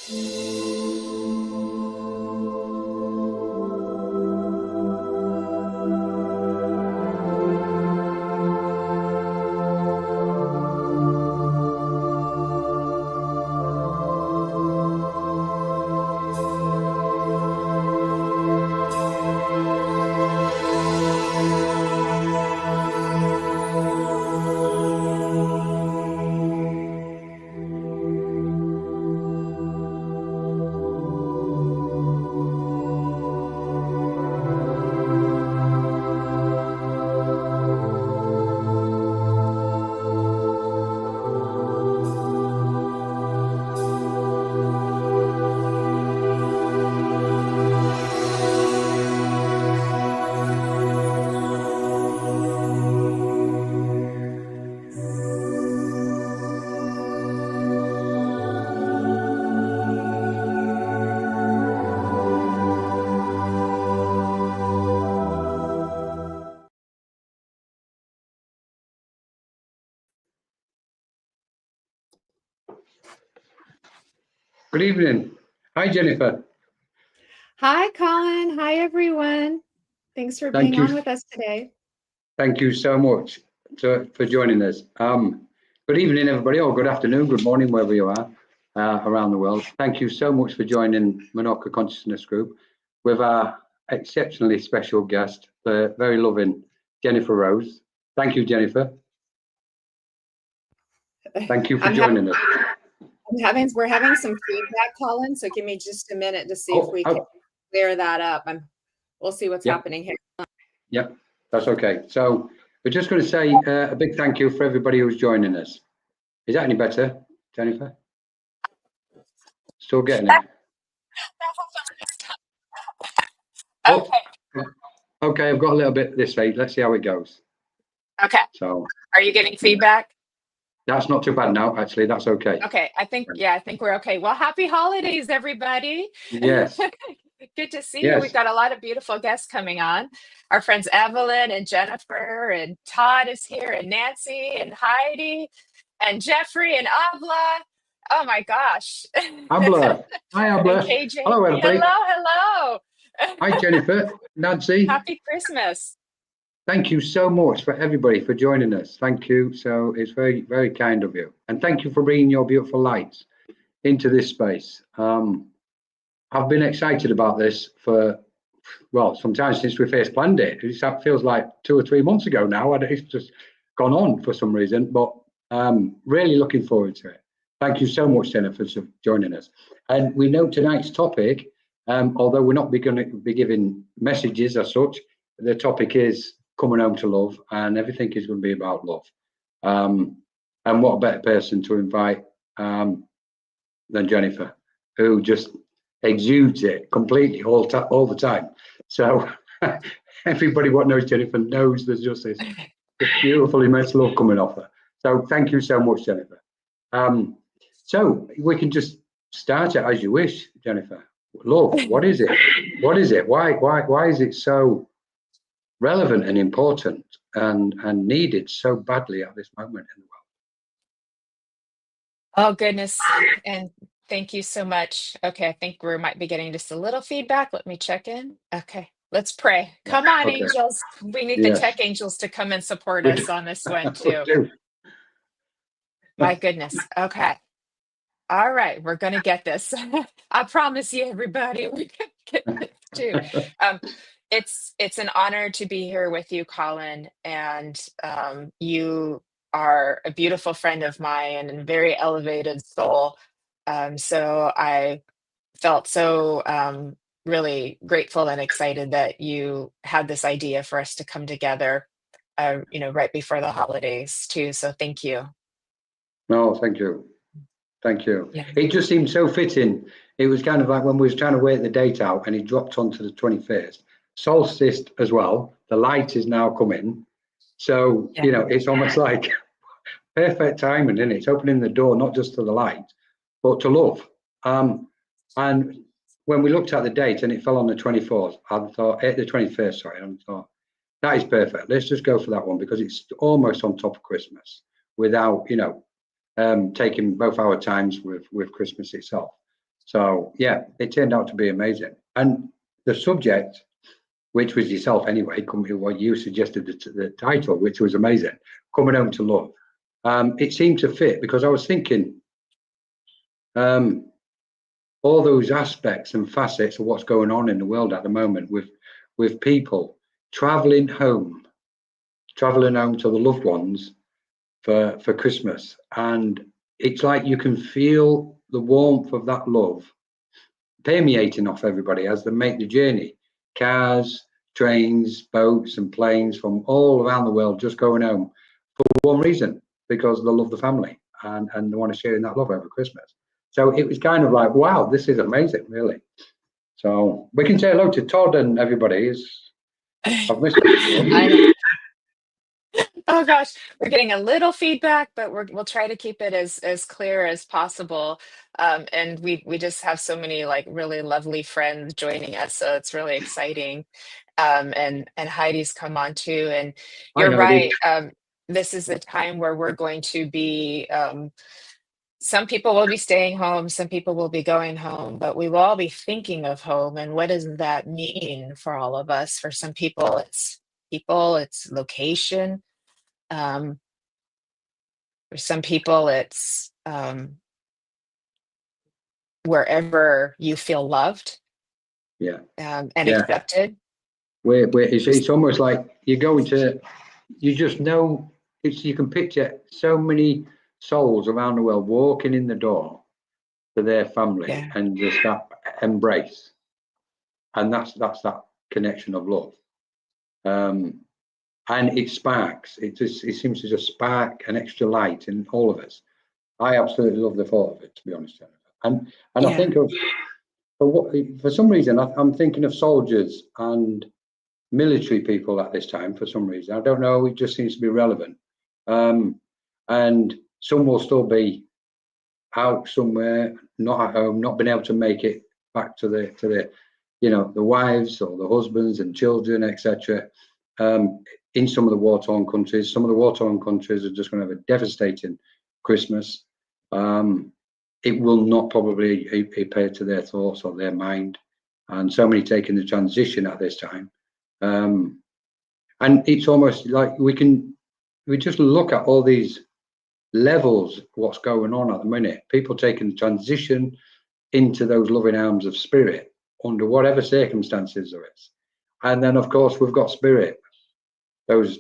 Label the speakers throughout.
Speaker 1: Good evening. Hi, Jennifer.
Speaker 2: Hi, Colin. Hi, everyone. Thanks for being on with us today.
Speaker 1: Thank you so much for joining us. Good evening, everybody, or good afternoon, good morning, wherever you are around the world. Thank you so much for joining Menorca Consciousness Group with our exceptionally special guest, the very loving Jennifer Rose. Thank you, Jennifer. Thank you for joining us.
Speaker 2: We're having some feedback, Colin, so give me just a minute to see if we can clear that up. We'll see what's happening here.
Speaker 1: Yep, that's okay. So we're just going to say a big thank you for everybody who's joining us. Is that any better, Jennifer? Still getting it?
Speaker 3: Okay.
Speaker 1: Okay, I've got a little bit this way. Let's see how it goes.
Speaker 3: Okay.
Speaker 1: So,
Speaker 3: are you getting feedback?
Speaker 1: That's not too bad now, actually. That's okay.
Speaker 3: Okay. I think we're okay. Well, happy holidays, everybody.
Speaker 1: Yes.
Speaker 3: Good to see you. We've got a lot of beautiful guests coming on. Our friends Evelyn and Jennifer and Todd is here, and Nancy and Heidi and Jeffrey and Abla. Oh my gosh.
Speaker 1: Abla. Hi, Abla. Hello, everybody.
Speaker 3: Hello.
Speaker 1: Hi, Jennifer. Nancy.
Speaker 3: Happy Christmas.
Speaker 1: Thank you so much for everybody for joining us. Thank you. So it's very, very kind of you. And thank you for bringing your beautiful lights into this space. I've been excited about this for, well, sometimes since we first planned it. It feels like 2 or 3 months ago now. It's just gone on for some reason, but really looking forward to it. Thank you so much, Jennifer, for joining us. And we know tonight's topic, although we're not going to be giving messages as such, the topic is coming home to love, and everything is going to be about love. And what a better person to invite than Jennifer, who just exudes it completely all the time. So everybody what knows Jennifer knows there's just this beautiful immense love coming off her. So thank you so much, Jennifer. So we can just start it as you wish, Jennifer. Love, what is it? What is it? Why is it so relevant and important and needed so badly at this moment in the
Speaker 3: world? Oh, goodness. And thank you so much. Okay, I think we might be getting just a little feedback. Let me check in. Okay, let's pray. Come on, angels. We need the tech angels to come and support us on this one too. My goodness. Okay. All right, we're going to get this. I promise you, everybody, we're going to get this too. It's an honor to be here with you, Colin, and you are a beautiful friend of mine and a very elevated soul. So I felt so really grateful and excited that you had this idea for us to come together, right before the holidays too. So thank you.
Speaker 1: No, thank you. Thank you. Yeah. It just seemed so fitting. It was kind of like when we was trying to work the date out and it dropped onto the 21st. Solstice as well. The light is now coming. So, it's almost like perfect timing, isn't it? It's opening the door, not just to the light, but to love. And when we looked at the date and it fell on the 24th, I thought, the 21st, sorry, I thought, that is perfect. Let's just go for that one because it's almost on top of Christmas without, taking both our times with Christmas itself. So yeah, it turned out to be amazing. And the subject, which was yourself anyway, what you suggested the title, which was amazing, Coming Home to Love. It seemed to fit because I was thinking all those aspects and facets of what's going on in the world at the moment with people traveling home to the loved ones for Christmas. And it's like you can feel the warmth of that love permeating off everybody as they make the journey. Cars, trains, boats and planes from all around the world just going home for one reason, because they love the family and they want to share in that love over Christmas. So it was kind of like, wow, this is amazing, really. So we can say hello to Todd and everybody. I've missed it.
Speaker 3: Oh gosh, we're getting a little feedback, but we'll try to keep it as clear as possible. And we just have so many like really lovely friends joining us, so it's really exciting. And Heidi's come on too, and you're right. This is the time where we're going to be. Some people will be staying home, some people will be going home, but we will all be thinking of home. And what does that mean for all of us? For some people, it's location. For some people, it's wherever you feel loved, and accepted.
Speaker 1: It's almost like you're going to, you just know, you can picture so many souls around the world walking in the door to their family and just that embrace, and that's that connection of love. And it sparks. It seems to just spark an extra light in all of us. I absolutely love the thought of it, to be honest. And I think of, for some reason, I'm thinking of soldiers and military people at this time. For some reason, I don't know. It just seems to be relevant. And some will still be out somewhere, not at home, not been able to make it back to the the wives or the husbands and children, etc. In some of the war-torn countries. Some of the war-torn countries are just going to have a devastating Christmas. It will not probably appear to their thoughts or their mind, and so many taking the transition at this time. And it's almost like we just look at all these levels, what's going on at the minute. People taking the transition into those loving arms of spirit under whatever circumstances there is. And then, of course, we've got spirit, those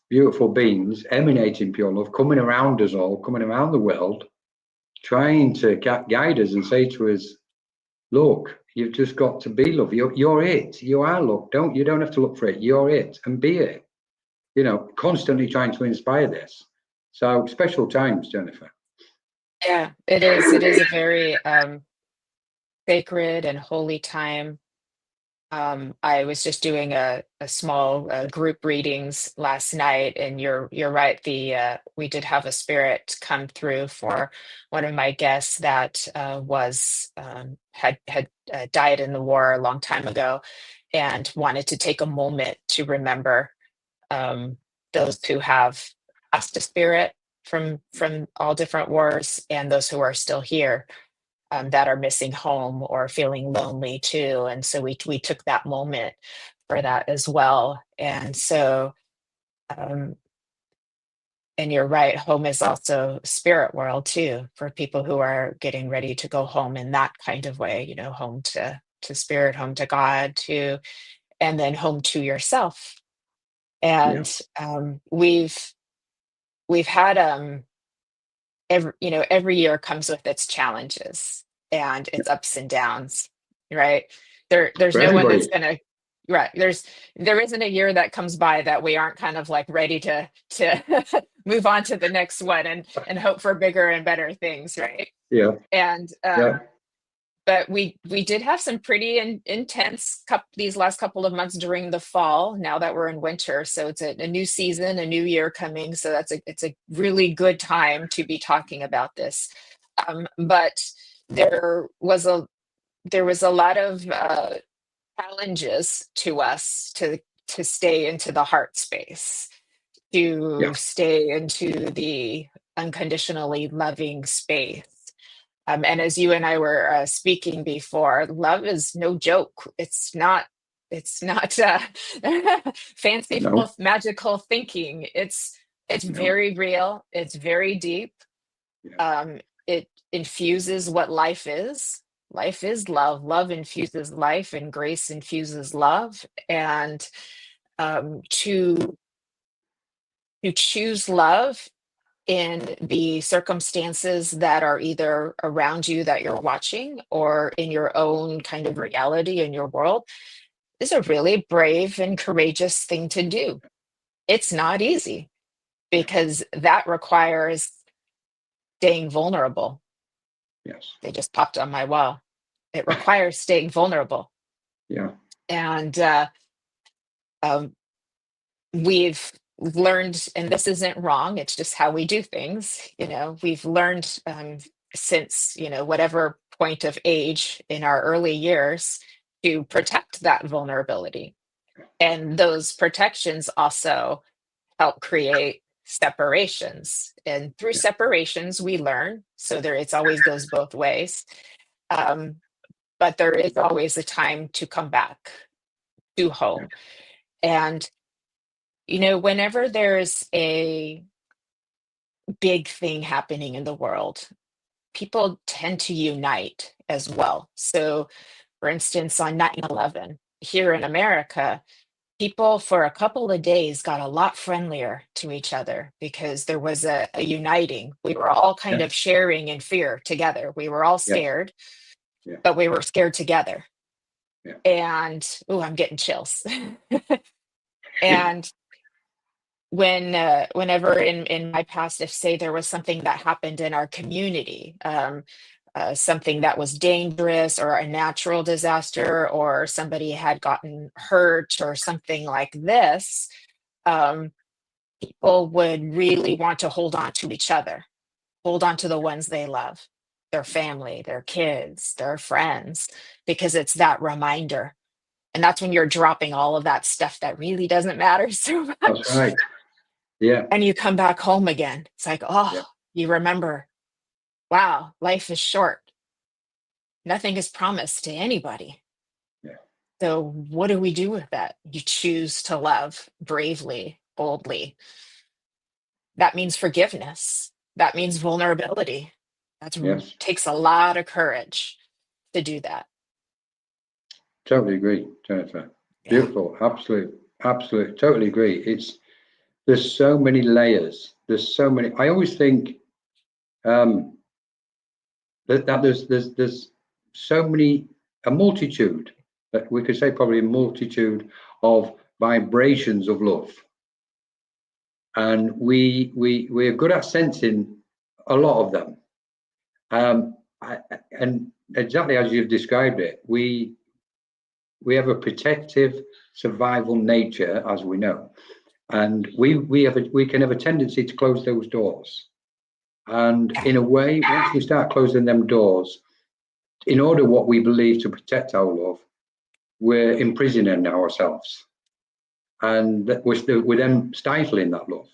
Speaker 1: beautiful beings emanating pure love, coming around us all, coming around the world, trying to guide us and say to us, look, you've just got to be love. You're it. You are love. You don't have to look for it. You're it, and be it. Constantly trying to inspire this. So special times, Jennifer.
Speaker 3: Yeah, it is. It is a very sacred and holy time. I was just doing a small group readings last night, and you're right. We did have a spirit come through for one of my guests that had died in the war a long time ago, and wanted to take a moment to remember those who have passed a spirit from all different wars, and those who are still here. That are missing home or feeling lonely too. And so we took that moment for that as well. And so, and you're right, home is also spirit world too, for people who are getting ready to go home in that kind of way, home to spirit, home to God too, and then home to yourself. And we've had every year comes with its challenges and its ups and downs, right? There's no one that's gonna, right? There isn't a year that comes by that we aren't kind of like ready to move on to the next one and hope for bigger and better things, right?
Speaker 1: Yeah.
Speaker 3: And but we did have some pretty intense these last couple of months during the fall, now that we're in winter. So it's a new season, a new year coming. So it's a really good time to be talking about this. But there was a lot of challenges to us to stay into the heart space, to stay into the unconditionally loving space. And as you and I were speaking before, love is no joke. It's not fanciful, magical thinking. It's very real. It's very deep. It infuses what life is. Life is love. Love infuses life, and grace infuses love. And to choose love in the circumstances that are either around you that you're watching, or in your own kind of reality in your world, is a really brave and courageous thing to do. It's not easy, because that requires staying vulnerable.
Speaker 1: Yes.
Speaker 3: They just popped on my wall. It requires staying vulnerable.
Speaker 1: Yeah.
Speaker 3: And we've learned, and this isn't wrong, it's just how we do things. We've learned since, whatever point of age in our early years, to protect that vulnerability. And those protections also help create separations. And through separations, we learn. So it always goes both ways. But there is always a time to come back to home. And, whenever there's a big thing happening in the world, people tend to unite as well. So, for instance, on 9/11 here in America, people for a couple of days got a lot friendlier to each other, because there was a uniting. We were all kind of sharing in fear together. We were all scared, but we were scared together. And, I'm getting chills. And whenever in my past, if say there was something that happened in our community, something that was dangerous, or a natural disaster, or somebody had gotten hurt, or something like this, people would really want to hold on to each other, hold on to the ones they love, their family, their kids, their friends, because it's that reminder. And that's when you're dropping all of that stuff that really doesn't matter so much.
Speaker 1: That's right. Yeah.
Speaker 3: And you come back home again. It's like, you remember, wow, life is short. Nothing is promised to anybody.
Speaker 1: Yeah.
Speaker 3: So what do we do with that? You choose to love bravely, boldly. That means forgiveness. That means vulnerability. That takes a lot of courage to do that.
Speaker 1: Totally agree, Jennifer. Beautiful. Absolutely. Totally agree. There's so many layers. There's so many. I always think that there's so many, a multitude, that we could say probably a multitude of vibrations of love. And we're good at sensing a lot of them. And exactly as you've described it, we have a protective survival nature, as we know, and we can have a tendency to close those doors. And in a way, once we start closing them doors, in order what we believe to protect our love, we're imprisoning ourselves, and we're then stifling that love.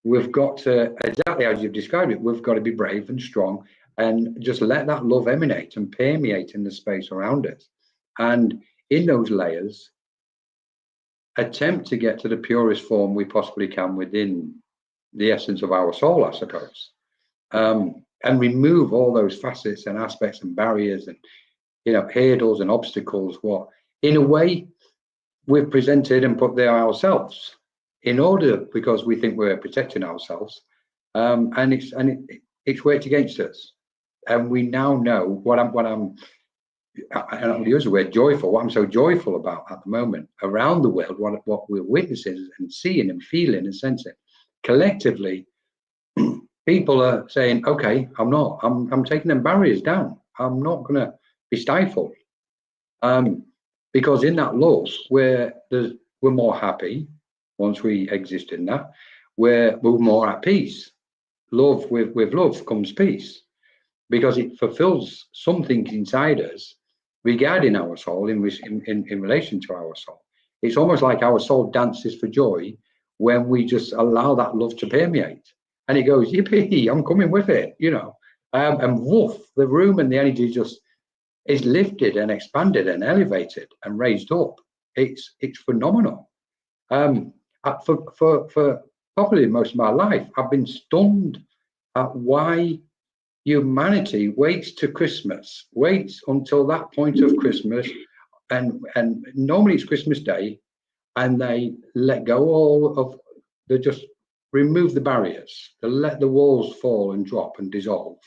Speaker 1: We've got to, exactly as you've described it, we've got to be brave and strong, and just let that love emanate and permeate in the space around us. And in those layers, attempt to get to the purest form we possibly can within the essence of our soul, I suppose, and remove all those facets and aspects and barriers and hurdles and obstacles. What, in a way, we've presented and put there ourselves, in order, because we think we're protecting ourselves, and it's worked against us. And we now know what I'm use the word joyful. What I'm so joyful about at the moment around the world, what we're witnessing and seeing and feeling and sensing collectively, people are saying, okay, I'm taking them barriers down. I'm not going to be stifled, because in that love, we're more happy. Once we exist in that, we're more at peace. Love, with love comes peace, because it fulfills something inside us regarding our soul, in relation to our soul. It's almost like our soul dances for joy when we just allow that love to permeate, and it goes, yippee, I'm coming with it, And woof, the room and the energy just is lifted and expanded and elevated and raised up. It's phenomenal. For probably most of my life, I've been stunned at why humanity waits to Christmas, waits until that point of Christmas, and normally it's Christmas Day, and they let go all of, they just remove the barriers, they let the walls fall and drop and dissolve,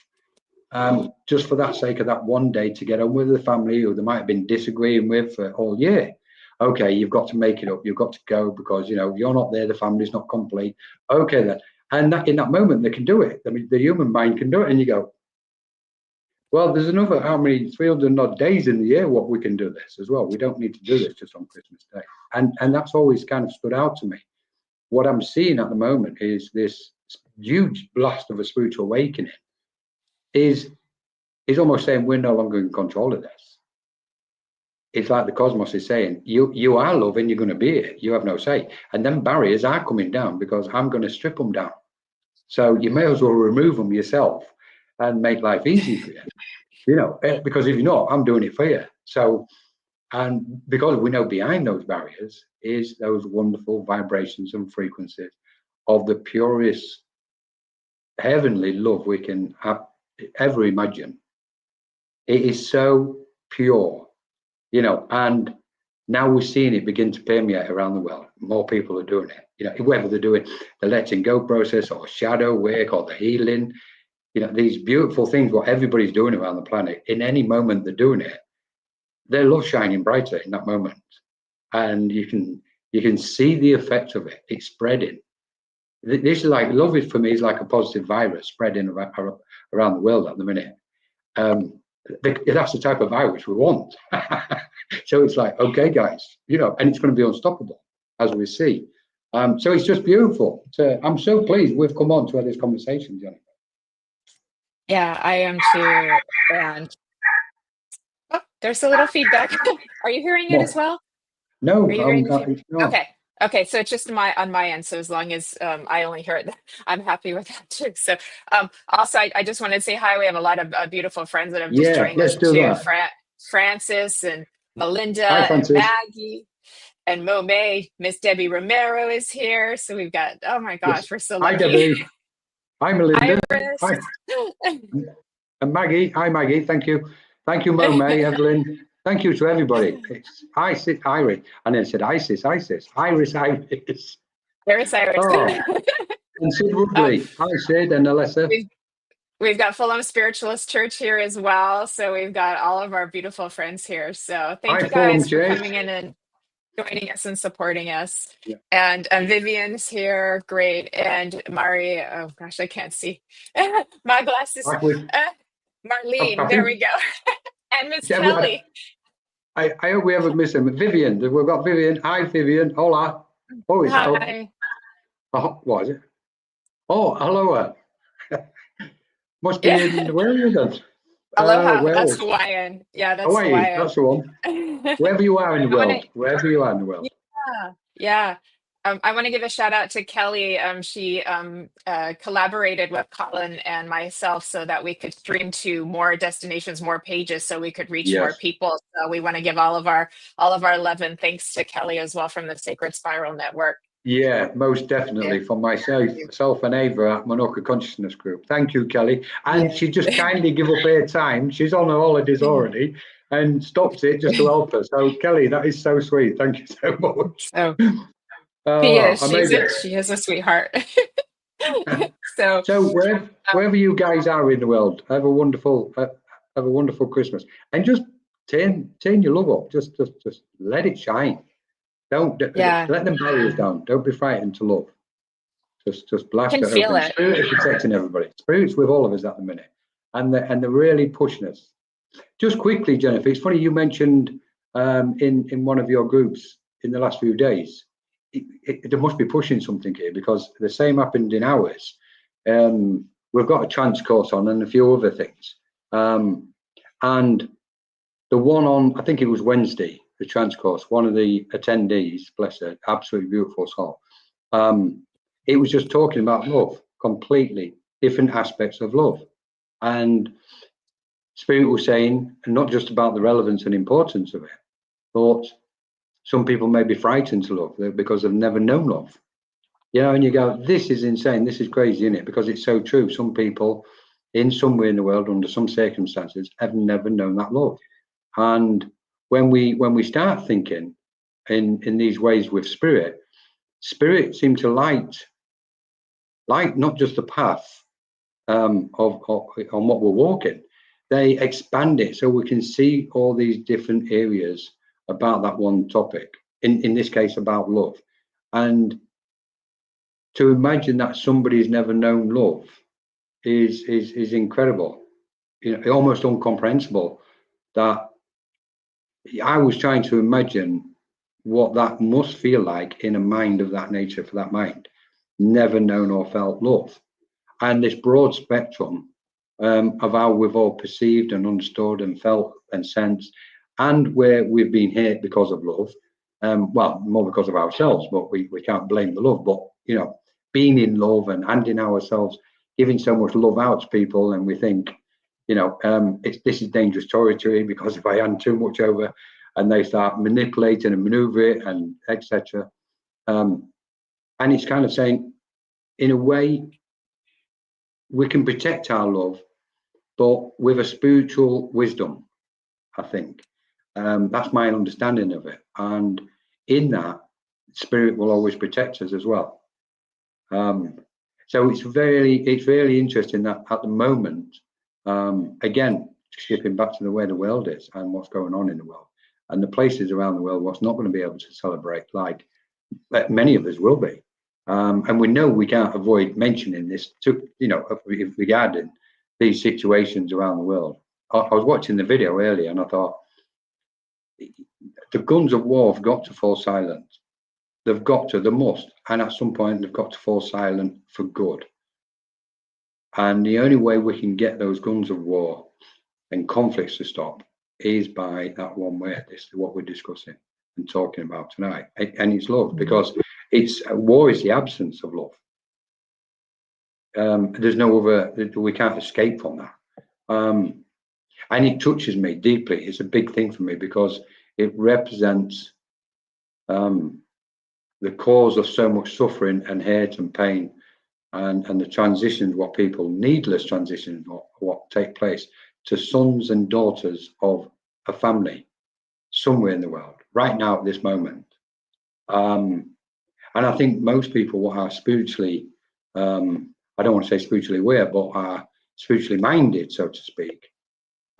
Speaker 1: just for that sake of that one day to get on with the family who they might have been disagreeing with for all year. Okay, you've got to make it up, you've got to go because, you know, you're not there, the family's not complete. Okay then, and that in that moment they can do it. I mean, the human mind can do it, and you go, well, there's another, how many, 300 odd days in the year what we can do this as well. We don't need to do this just on Christmas Day. And that's always kind of stood out to me. What I'm seeing at the moment is this huge blast of a spiritual awakening is almost saying we're no longer in control of this. It's like the cosmos is saying, you are love and you're going to be it. You have no say. And then barriers are coming down because I'm going to strip them down. So you may as well remove them yourself and make life easy for you, you know, because if you're not, I'm doing it for you. So, and because we know behind those barriers is those wonderful vibrations and frequencies of the purest heavenly love we can ever imagine. It is so pure, you know, and now we're seeing it begin to permeate around the world. More people are doing it, you know, whether they're doing the letting go process or shadow work or the healing, you know, these beautiful things, what everybody's doing around the planet. In any moment they're doing it, their love shining brighter in that moment, and you can see the effect of it. It's spreading. This is like, love is for me is like a positive virus spreading around the world at the minute. That's the type of virus we want. So it's like, okay guys, you know, and it's going to be unstoppable as we see. So it's just beautiful. So I'm so pleased we've come on to have this conversation, Jennifer.
Speaker 3: Yeah, I am too. And oh, there's a little feedback. Are you hearing it as well?
Speaker 1: No,
Speaker 3: Are you hearing the
Speaker 1: feedback? No.
Speaker 3: Okay. So it's just on my end. So as long as I only hear it, I'm happy with that too. So also, I just wanted to say hi. We have a lot of beautiful friends that have just joined us too. Francis and Melinda and Maggie and Mo May. Miss Debbie Romero is here. So we've got, oh my gosh, we're so lucky.
Speaker 1: Hi, Debbie. Hi, Melinda.
Speaker 3: Iris.
Speaker 1: Hi. And Maggie. Hi, Maggie. Thank you. Thank you, Mo May, Evelyn. Thank you to everybody. It's Iris, and then said Iris. Iris. Oh, and Sid Woodley. Hi, Sid and Alyssa.
Speaker 3: We've got Fulham Spiritualist Church here as well. So we've got all of our beautiful friends here. So thank you guys for coming in and joining us and supporting us. Yeah. And Vivian's here. Great. And Mari, oh gosh, I can't see. My glasses. Marlene, there we go. And Miss Kelly.
Speaker 1: I hope we haven't missed him. Vivian, we've got Vivian. Hi, Vivian. Hola. Oh, it's
Speaker 3: hi.
Speaker 1: What is it? Oh, aloha. Must be in, where are you then?
Speaker 3: Aloha, that's Hawaiian. Yeah, that's Hawaiian.
Speaker 1: That's the one. Wherever you are in the world. Wherever you are in the world.
Speaker 3: Yeah. I want to give a shout out to Kelly. She collaborated with Colin and myself so that we could stream to more destinations, more pages, so we could reach more people. So we want to give all of our love and thanks to Kelly as well from the Sacred Spiral Network.
Speaker 1: Yeah, most definitely. From myself and Ava at Monoka Consciousness Group. Thank you, Kelly. And she just kindly give up her time. She's on her holidays already and stopped it just to help us. So Kelly, that is so sweet. Thank you so much.
Speaker 3: She is a sweetheart. So
Speaker 1: wherever you guys are in the world, have a wonderful Christmas, and just turn your love up. Just let it shine. Don't let them barriers down. Don't be frightened to love. Just blast it open. Spirit is protecting everybody. Spirit's with all of us at the minute, and they're really pushing us. Just quickly, Jennifer, it's funny you mentioned in one of your groups in the last few days. They must be pushing something here, because the same happened in ours. We've got a trance course on and a few other things. And the one on, I think it was Wednesday, the trance course, one of the attendees, bless her, absolutely beautiful soul. It was just talking about love, completely different aspects of love. And Spirit was saying, and not just about the relevance and importance of it, but some people may be frightened to love because they've never known love. You know, and you go, this is insane, this is crazy, isn't it? Because it's so true. Some people in somewhere in the world, under some circumstances, have never known that love. And when we start thinking in these ways with spirit seems to light not just the path on what we're walking. They expand it so we can see all these different areas about that one topic. In this case, about love. And to imagine that somebody's never known love is incredible. You know, almost incomprehensible. That I was trying to imagine what that must feel like in a mind of that nature, for that mind, never known or felt love. And this broad spectrum of how we've all perceived and understood and felt and sensed, and where we've been hurt because of love. Well, more because of ourselves, but we can't blame the love. But, you know, being in love and handing ourselves, giving so much love out to people, and we think, you know, this is dangerous territory, because if I hand too much over and they start manipulating and maneuver it and etc. And it's kind of saying, in a way, we can protect our love, but with a spiritual wisdom, I think. That's my understanding of it. And in that, spirit will always protect us as well. So it's really interesting that at the moment, again, skipping back to the way the world is and what's going on in the world and the places around the world, what's not going to be able to celebrate like many of us will be. And we know we can't avoid mentioning this, you know, regarding these situations around the world. I was watching the video earlier and I thought, the guns of war have got to fall silent. They must. And at some point, they've got to fall silent for good. And the only way we can get those guns of war and conflicts to stop is by that one way. This is what we're discussing and talking about tonight. And it's love, because war is the absence of love. There's no other, we can't escape from that. And it touches me deeply. It's a big thing for me because it represents the cause of so much suffering and hate and pain, and the transitions, what people, needless transitions, what take place to sons and daughters of a family somewhere in the world right now at this moment. And I think most people what are spiritually, I don't want to say spiritually aware, but are spiritually minded, so to speak.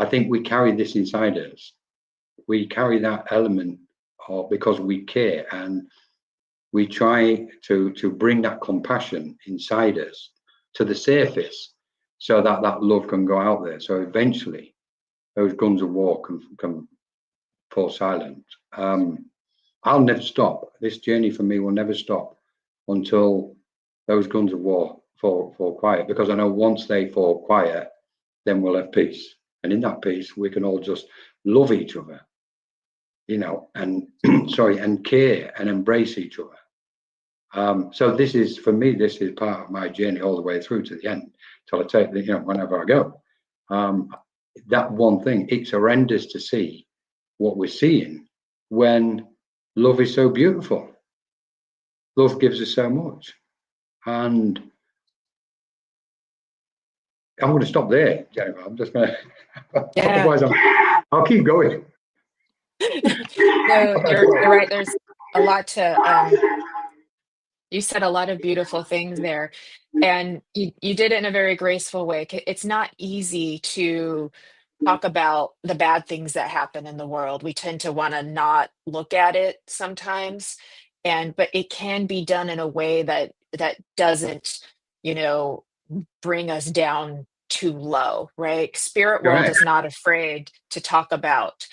Speaker 1: I think we carry this inside us. We carry that element because we care, and we try to bring that compassion inside us to the surface so that that love can go out there. So eventually those guns of war can fall silent. I'll never stop. This journey for me will never stop until those guns of war fall quiet, because I know once they fall quiet, then we'll have peace. And in that peace, we can all just love each other, you know, and and care and embrace each other. So this is, for me, this is part of my journey all the way through to the end, till I take the, you know, whenever I go. That one thing, it's horrendous to see what we're seeing when love is so beautiful. Love gives us so much. And I'm going to stop there, Jennifer. I'm just going to, otherwise I'll keep going.
Speaker 3: No, you're right. There's a lot to, you said a lot of beautiful things there, and you did it in a very graceful way. It's not easy to talk about the bad things that happen in the world. We tend to want to not look at it sometimes, but it can be done in a way that doesn't, you know, bring us down too low, right? Spirit world is not afraid to talk about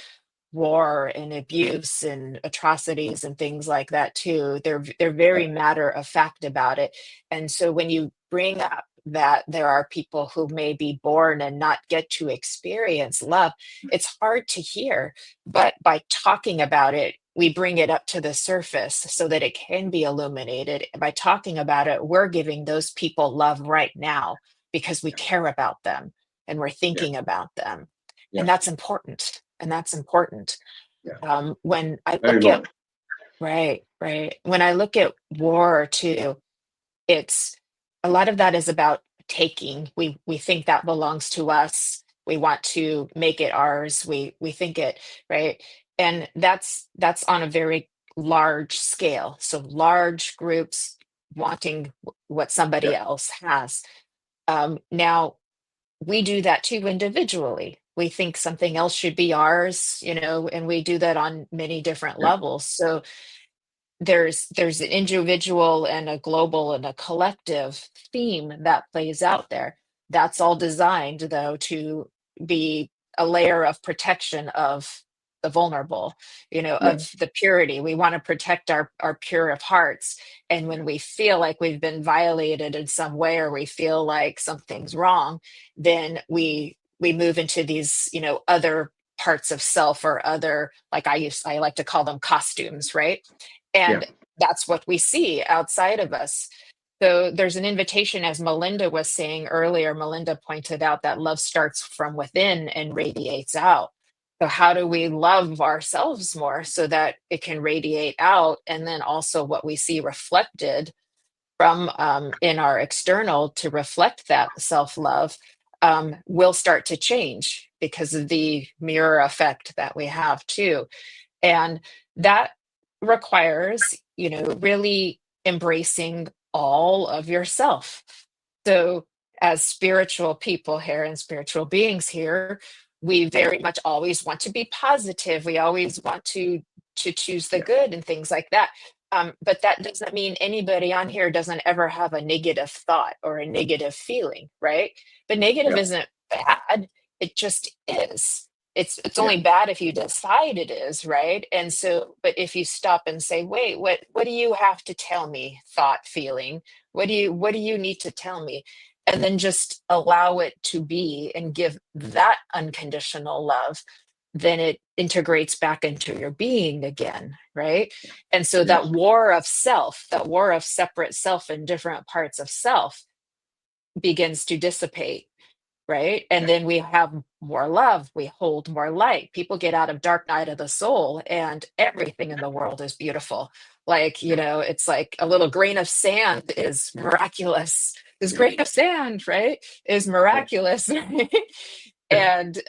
Speaker 3: war and abuse and atrocities and things like that too. They're very matter of fact about it. And so when you bring up that there are people who may be born and not get to experience love, it's hard to hear. But by talking about it, we bring it up to the surface so that it can be illuminated. By talking about it, we're giving those people love right now because we care about them. and we're thinking about them.
Speaker 1: Yes.
Speaker 3: And that's important. And that's important.
Speaker 1: Yeah.
Speaker 3: When I
Speaker 1: Very
Speaker 3: look at,
Speaker 1: much.
Speaker 3: right. When I look at war too, it's a lot of that is about taking. We think that belongs to us. We want to make it ours. We think it, right? And that's on a very large scale. So large groups wanting what somebody
Speaker 1: Yeah.
Speaker 3: else has. Now we do that too individually. We think something else should be ours, and we do that on many different
Speaker 1: Yeah.
Speaker 3: levels. So there's an individual and a global and a collective theme that plays out there. That's all designed though to be a layer of protection of the vulnerable,
Speaker 1: Yeah.
Speaker 3: of the purity. We want to protect our pure of hearts. And when we feel like we've been violated in some way, or we feel like something's wrong, then we move into these, other parts of self, or other, like I like to call them costumes, right? And
Speaker 1: Yeah.
Speaker 3: that's what we see outside of us. So there's an invitation, as Melinda was saying earlier. Melinda pointed out that love starts from within and radiates out. So how do we love ourselves more so that it can radiate out? And then also what we see reflected from in our external to reflect that self-love will start to change because of the mirror effect that we have too. And that requires, really embracing all of yourself. So, as spiritual people here and spiritual beings here, we very much always want to be positive. We always want to choose the
Speaker 1: Yeah.
Speaker 3: good and things like that. But that doesn't mean anybody on here doesn't ever have a negative thought or a negative feeling, right? But negative
Speaker 1: Yeah.
Speaker 3: isn't bad. It just is. It's
Speaker 1: Yeah.
Speaker 3: only bad if you decide it is, right? And so, but if you stop and say, wait, what do you have to tell me, thought, feeling? What do you need to tell me? And then just allow it to be and give that unconditional love, then it integrates back into your being again, right? And so that
Speaker 1: Yes.
Speaker 3: war of self, that war of separate self and different parts of self begins to dissipate, right? And
Speaker 1: Yeah.
Speaker 3: then we have more love, we hold more light. People get out of dark night of the soul, and everything in the world is beautiful. Like, it's like a little grain of sand is miraculous. This grain of sand, right, is miraculous. Right? And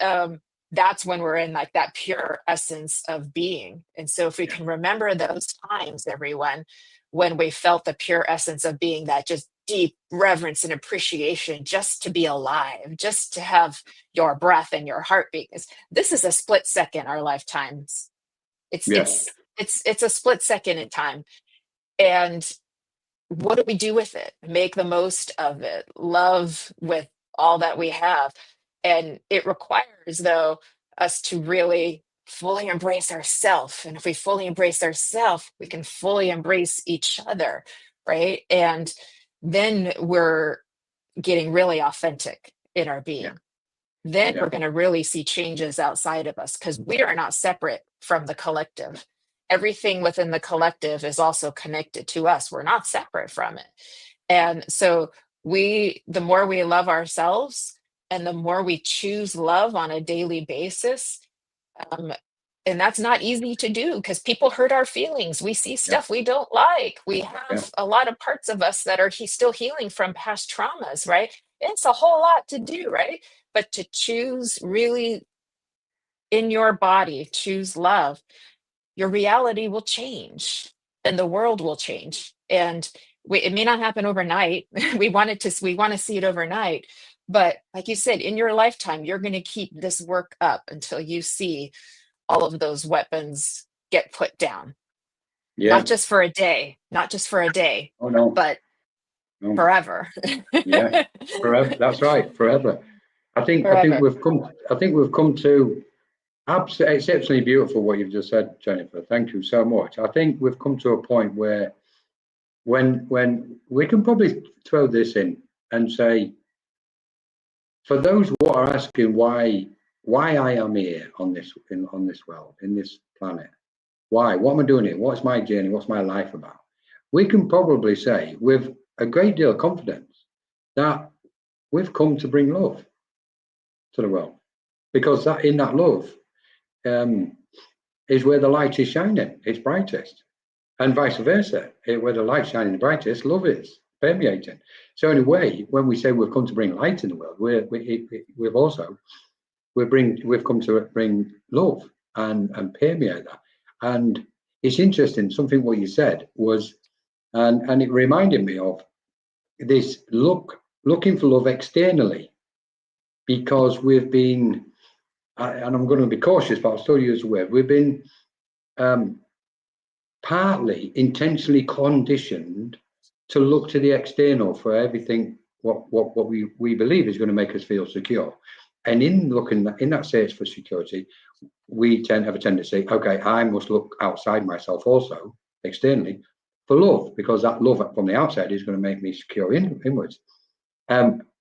Speaker 3: that's when we're in like that pure essence of being. And so if we can remember those times, everyone, when we felt the pure essence of being, that just deep reverence and appreciation just to be alive, just to have your breath and your heartbeat. Because this is a split second, our lifetimes. It's
Speaker 1: Yes.
Speaker 3: it's a split second in time. And what do we do with it? Make the most of it. Love with all that we have. And it requires, though, us to really fully embrace ourselves. And if we fully embrace ourselves, we can fully embrace each other, right? And then we're getting really authentic in our being.
Speaker 1: Yeah.
Speaker 3: Then
Speaker 1: Yeah.
Speaker 3: we're going to really see changes outside of us, because we are not separate from the collective. Everything within the collective is also connected to us. We're not separate from it. And so the more we love ourselves and the more we choose love on a daily basis, um, and that's not easy to do because people hurt our feelings. We see
Speaker 1: Yeah.
Speaker 3: stuff we don't like. We
Speaker 1: Yeah.
Speaker 3: have a lot of parts of us that are still healing from past traumas, right? It's a whole lot to do, right? But to choose really in your body, choose love, your reality will change and the world will change. And it may not happen overnight. we want to see it overnight. But like you said, in your lifetime, you're going to keep this work up until you see all of those weapons get put down.
Speaker 1: Yeah.
Speaker 3: Not just for a day,
Speaker 1: Oh no.
Speaker 3: but
Speaker 1: No.
Speaker 3: forever.
Speaker 1: Yeah. Forever. That's right. Forever. I think
Speaker 3: Forever.
Speaker 1: we've come to absolutely exceptionally beautiful what you've just said, Jennifer. Thank you so much. I think we've come to a point where when we can probably throw this in and say, for those who are asking why I am here on this world, in this planet, why, what am I doing here? What's my journey? What's my life about? We can probably say with a great deal of confidence that we've come to bring love. to the world, because that in that love is where the light is shining, it's brightest, and vice versa. Where the light shining the brightest, love is permeating. So in a way, when we say we've come to bring light in the world, we've come to bring love and permeate that. And it's interesting, something what you said was, and it reminded me of this looking for love externally, because we've been, and I'm going to be cautious, but I'll still use the word, we've been partly intentionally conditioned to look to the external for everything what we believe is going to make us feel secure. And in looking in that search for security, we have a tendency, okay, I must look outside myself also, externally, for love, because that love from the outside is going to make me secure inwards.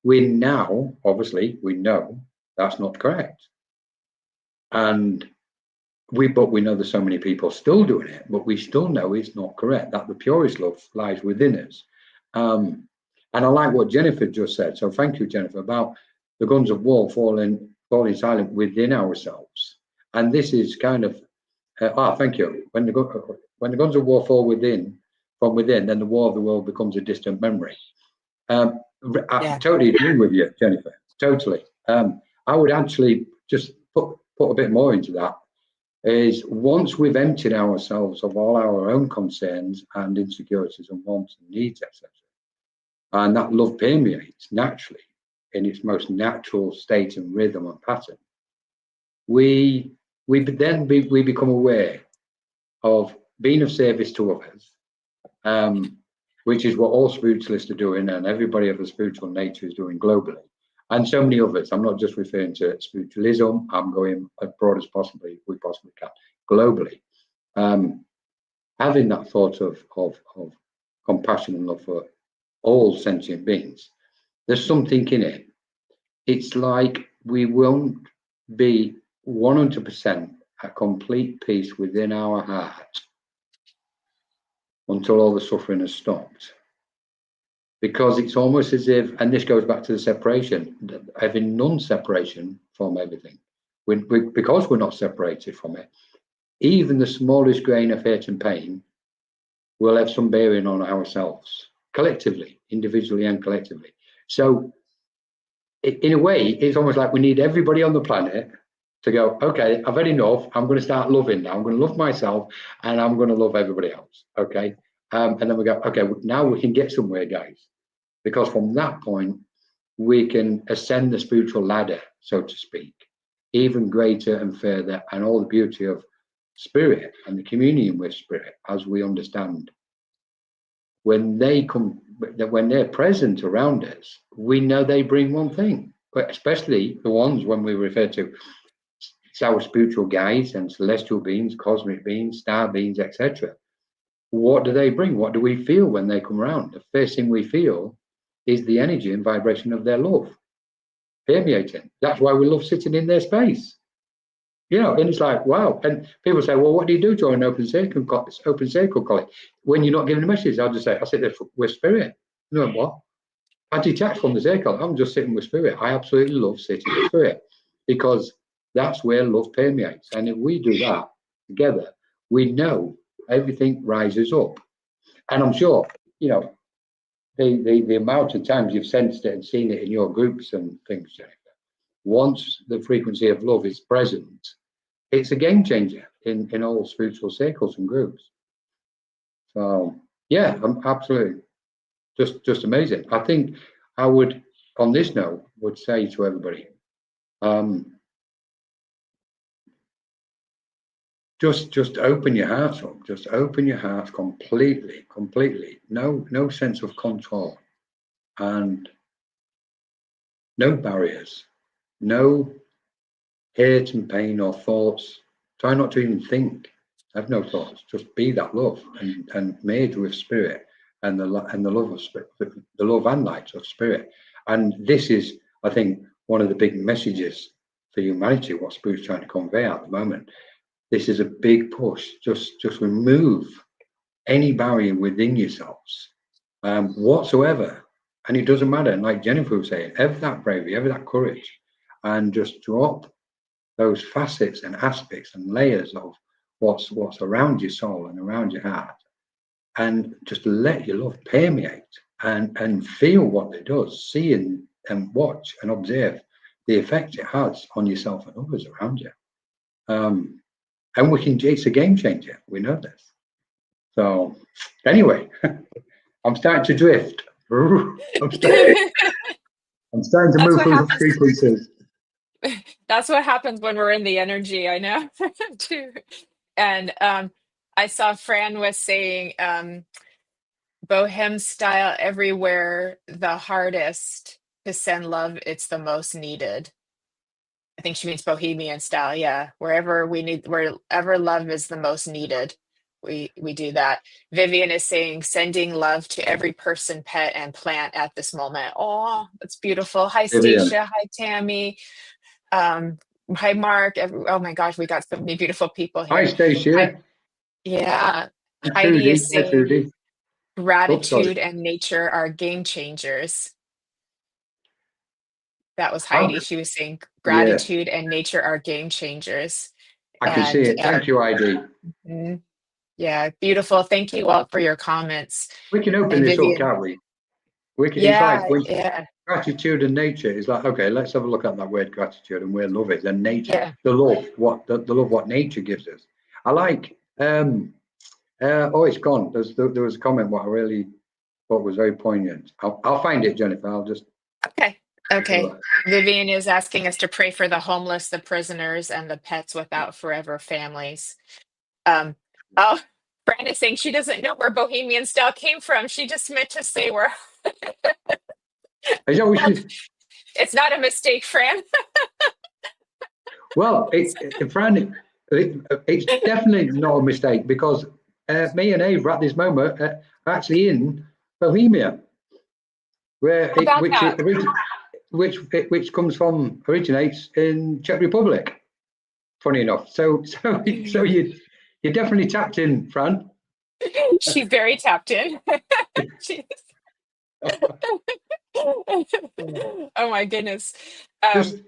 Speaker 1: We now, obviously, we know that's not correct. And we know there's so many people still doing it, but we still know it's not correct, that the purest love lies within us. And I like what Jennifer just said. So thank you, Jennifer, about the guns of war falling silent within ourselves. And this is kind of, thank you. When the guns of war fall from within, then the war of the world becomes a distant memory. I totally agree with you, Jennifer. Totally. I would actually just put a bit more into that. Is once we've emptied ourselves of all our own concerns and insecurities and wants and needs, etc., and that love permeates naturally in its most natural state and rhythm and pattern, we become aware of being of service to others, which is what all spiritualists are doing, and everybody of a spiritual nature is doing globally, and so many others. I'm not just referring to spiritualism. I'm going as broad as we possibly can, globally. Having that thought of compassion and love for all sentient beings. There's something in it. It's like we won't be 100% at complete peace within our heart until all the suffering has stopped. Because it's almost as if, and this goes back to the separation, having non-separation from everything. Because we're not separated from it, even the smallest grain of hurt and pain will have some bearing on ourselves, collectively, individually and collectively. So in a way, it's almost like we need everybody on the planet to go, okay, I've had enough. I'm going to start loving now. I'm going to love myself and I'm going to love everybody else. Okay. And then we go, okay, now we can get somewhere, guys. Because from that point, we can ascend the spiritual ladder, so to speak, even greater and further, and all the beauty of spirit and the communion with spirit, as we understand. When they're present around us, we know they bring one thing, but especially the ones when we refer to our spiritual guides and celestial beings, cosmic beings, star beings, etc. What do they bring? What do we feel when they come around? The first thing we feel is the energy and vibration of their love permeating. That's why we love sitting in their space. You know, and it's like, wow. And people say, well, what do you do during an open circle, Colin? When you're not giving a message, I'll just say, I sit there with spirit. You know what? I detach from the circle. I'm just sitting with spirit. I absolutely love sitting with spirit because that's where love permeates. And if we do that together, we know everything rises up. And I'm sure, you know, the amount of times you've sensed it and seen it in your groups and things, Jennifer, once the frequency of love is present, it's a game changer in all spiritual circles and groups. So yeah, I'm absolutely just amazing. I think I would, on this note, would say to everybody, just open your hearts up. Just open your hearts completely. No sense of control, and no barriers, no hurt and pain or thoughts. Try not to even think. Have no thoughts. Just be that love and merge with spirit and the love of spirit, the love and light of spirit. And this is, I think, one of the big messages for humanity. What Spirit's trying to convey at the moment. This is a big push. Just remove any barrier within yourselves, whatsoever. And it doesn't matter. And like Jennifer was saying, have that bravery, have that courage. and just drop those facets and aspects and layers of what's around your soul and around your heart, and just let your love permeate and feel what it does, see and watch and observe the effect it has on yourself and others around you. And it's a game changer. We know this. So anyway, I'm starting to drift. I'm starting to move through the frequencies.
Speaker 3: That's what happens when we're in the energy, I know. Too. And I saw Fran was saying bohem style everywhere the hardest to send love, it's the most needed. I think she means bohemian style, yeah. Wherever love is the most needed, we do that. Vivian is saying sending love to every person, pet, and plant at this moment. Oh, that's beautiful. Hi, Stacia. Hi, Tammy. Hi, Mark. Oh my gosh, we got so many beautiful people here.
Speaker 1: Hi, Stacia.
Speaker 3: Yeah.
Speaker 1: And
Speaker 3: Heidi
Speaker 1: Trudy.
Speaker 3: is saying gratitude
Speaker 1: Oops,
Speaker 3: and nature are game changers. That was Heidi. She was saying gratitude and nature are game changers.
Speaker 1: I can see it. Thank you, Heidi.
Speaker 3: Yeah, beautiful. Thank you all for your comments.
Speaker 1: We can open this up, can't we? It's like when gratitude and nature is like, okay, let's have a look at that word gratitude and where love is, and nature, the love what nature gives us. I like it's gone. There was a comment what I really thought was very poignant. I'll find it, Jennifer. I'll just
Speaker 3: okay. Vivian is asking us to pray for the homeless, the prisoners, and the pets without forever families. Oh, Fran is saying she doesn't know where Bohemian style came from. She just meant to say where. It's not a mistake, Fran.
Speaker 1: Well, Fran, it's definitely not a mistake, because me and Eve at this moment are actually in Bohemia, which originates in Czech Republic. Funny enough, so you definitely tapped in, Fran.
Speaker 3: She's very tapped in. Oh my goodness.
Speaker 1: Just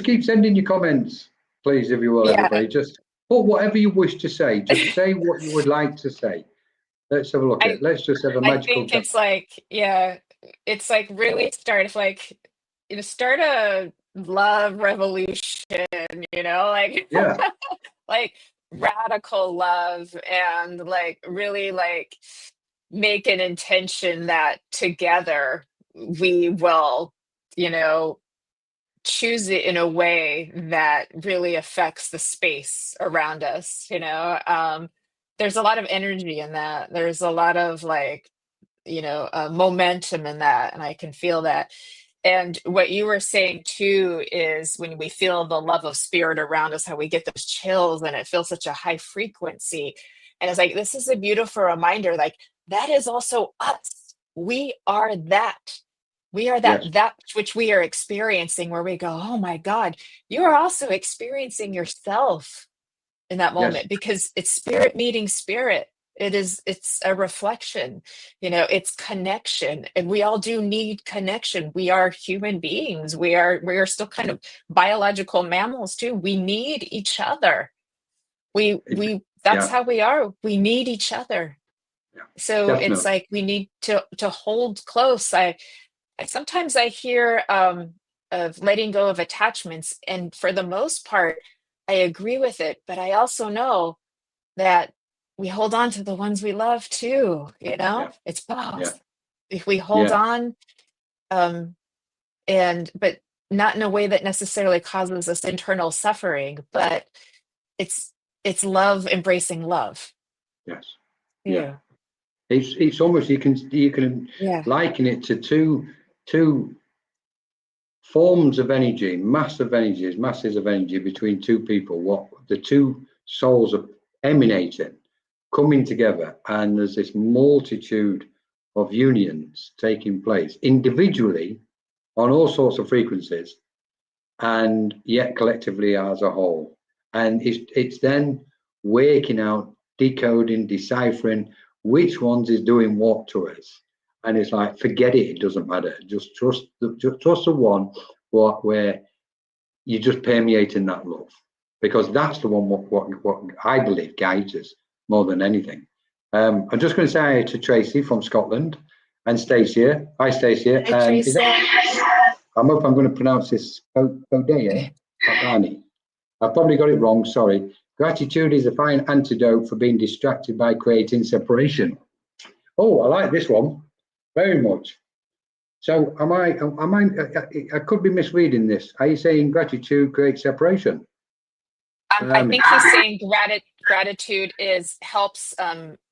Speaker 1: keep sending your comments, please, if you will, everybody. Just put whatever you wish to say. Just say what you would like to say. Let's have a look at it. Let's just have a magical.
Speaker 3: I think it's like really start a love revolution, like radical love, and like really like make an intention that together we will, choose it in a way that really affects the space around us. There's a lot of energy in that. There's a lot of momentum in that, and I can feel that. And what you were saying too is when we feel the love of spirit around us, how we get those chills and it feels such a high frequency. And it's like, this is a beautiful reminder, like that is also us. We are that. We are that, that which we are experiencing, where we go, oh my God, you are also experiencing yourself in that moment, because it's spirit meeting spirit. It's a reflection, it's connection, and we all do need connection. We are human beings. We are still kind of biological mammals too. We need each other. That's how we are. We need each other. So definitely. It's like we need to hold close. Sometimes I hear of letting go of attachments, and for the most part, I agree with it. But I also know that we hold on to the ones we love too. It's both. If we hold on, but not in a way that necessarily causes us internal suffering, but it's love embracing love.
Speaker 1: Yes. Yeah. It's almost you can liken it to two forms of energy, masses of energy between two people. What the two souls are emanating, coming together, and there's this multitude of unions taking place individually on all sorts of frequencies, and yet collectively as a whole. And it's then working out, decoding, deciphering which ones is doing what to us. And it's like, forget it, it doesn't matter. Just trust the one where you're just permeating that love, because that's the one what I believe guides us more than anything. I'm just going to say hi to Tracy from Scotland and Stacey. Hi, Stacey.
Speaker 3: Hi, Tracy.
Speaker 1: I hope I'm going to pronounce this Odea. I've probably got it wrong, sorry. Gratitude is a fine antidote for being distracted by creating separation. Oh, I like this one very much. So I could be misreading this. Are you saying gratitude creates separation?
Speaker 3: I think he's saying gratitude helps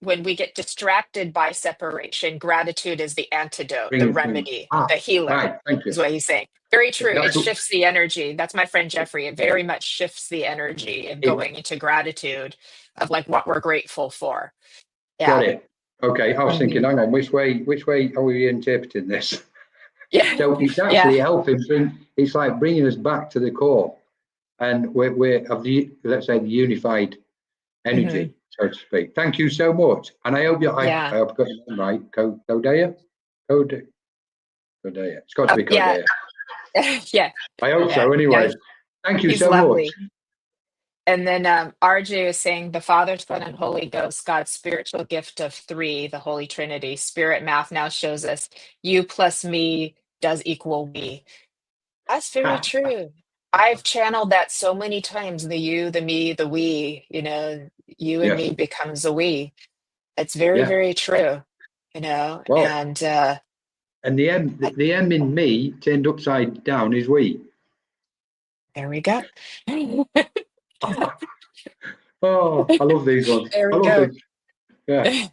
Speaker 3: when we get distracted by separation. Gratitude is the antidote, the remedy, the healer.
Speaker 1: Right, thank you.
Speaker 3: Is what he's saying. Very true. It shifts the energy. That's my friend Jeffrey. It very much shifts the energy of going into gratitude of like what we're grateful for. Yeah.
Speaker 1: Got it. Okay, I was thinking, hang on, which way are we interpreting this?
Speaker 3: Yeah.
Speaker 1: So it's actually helping it's like bringing us back to the core, and we're of the, let's say, the unified energy, so to speak. Thank you so much, and I hope I hope I got your name right. Kodea. It's got to be Kodea.
Speaker 3: Yeah.
Speaker 1: I hope so. Anyway, thank you so much.
Speaker 3: And then RJ is saying the Father, Son, and Holy Ghost, God's spiritual gift of three, the Holy Trinity. Spirit math now shows us you plus me does equal we. That's very true. I've channeled that so many times. The you, the me, the we, you know, you and me becomes a we. It's very, very true, you know.
Speaker 1: Well,
Speaker 3: and
Speaker 1: the M in me turned upside down is we.
Speaker 3: There we go.
Speaker 1: Oh, I love these ones.
Speaker 3: There we go.
Speaker 1: These. Yeah.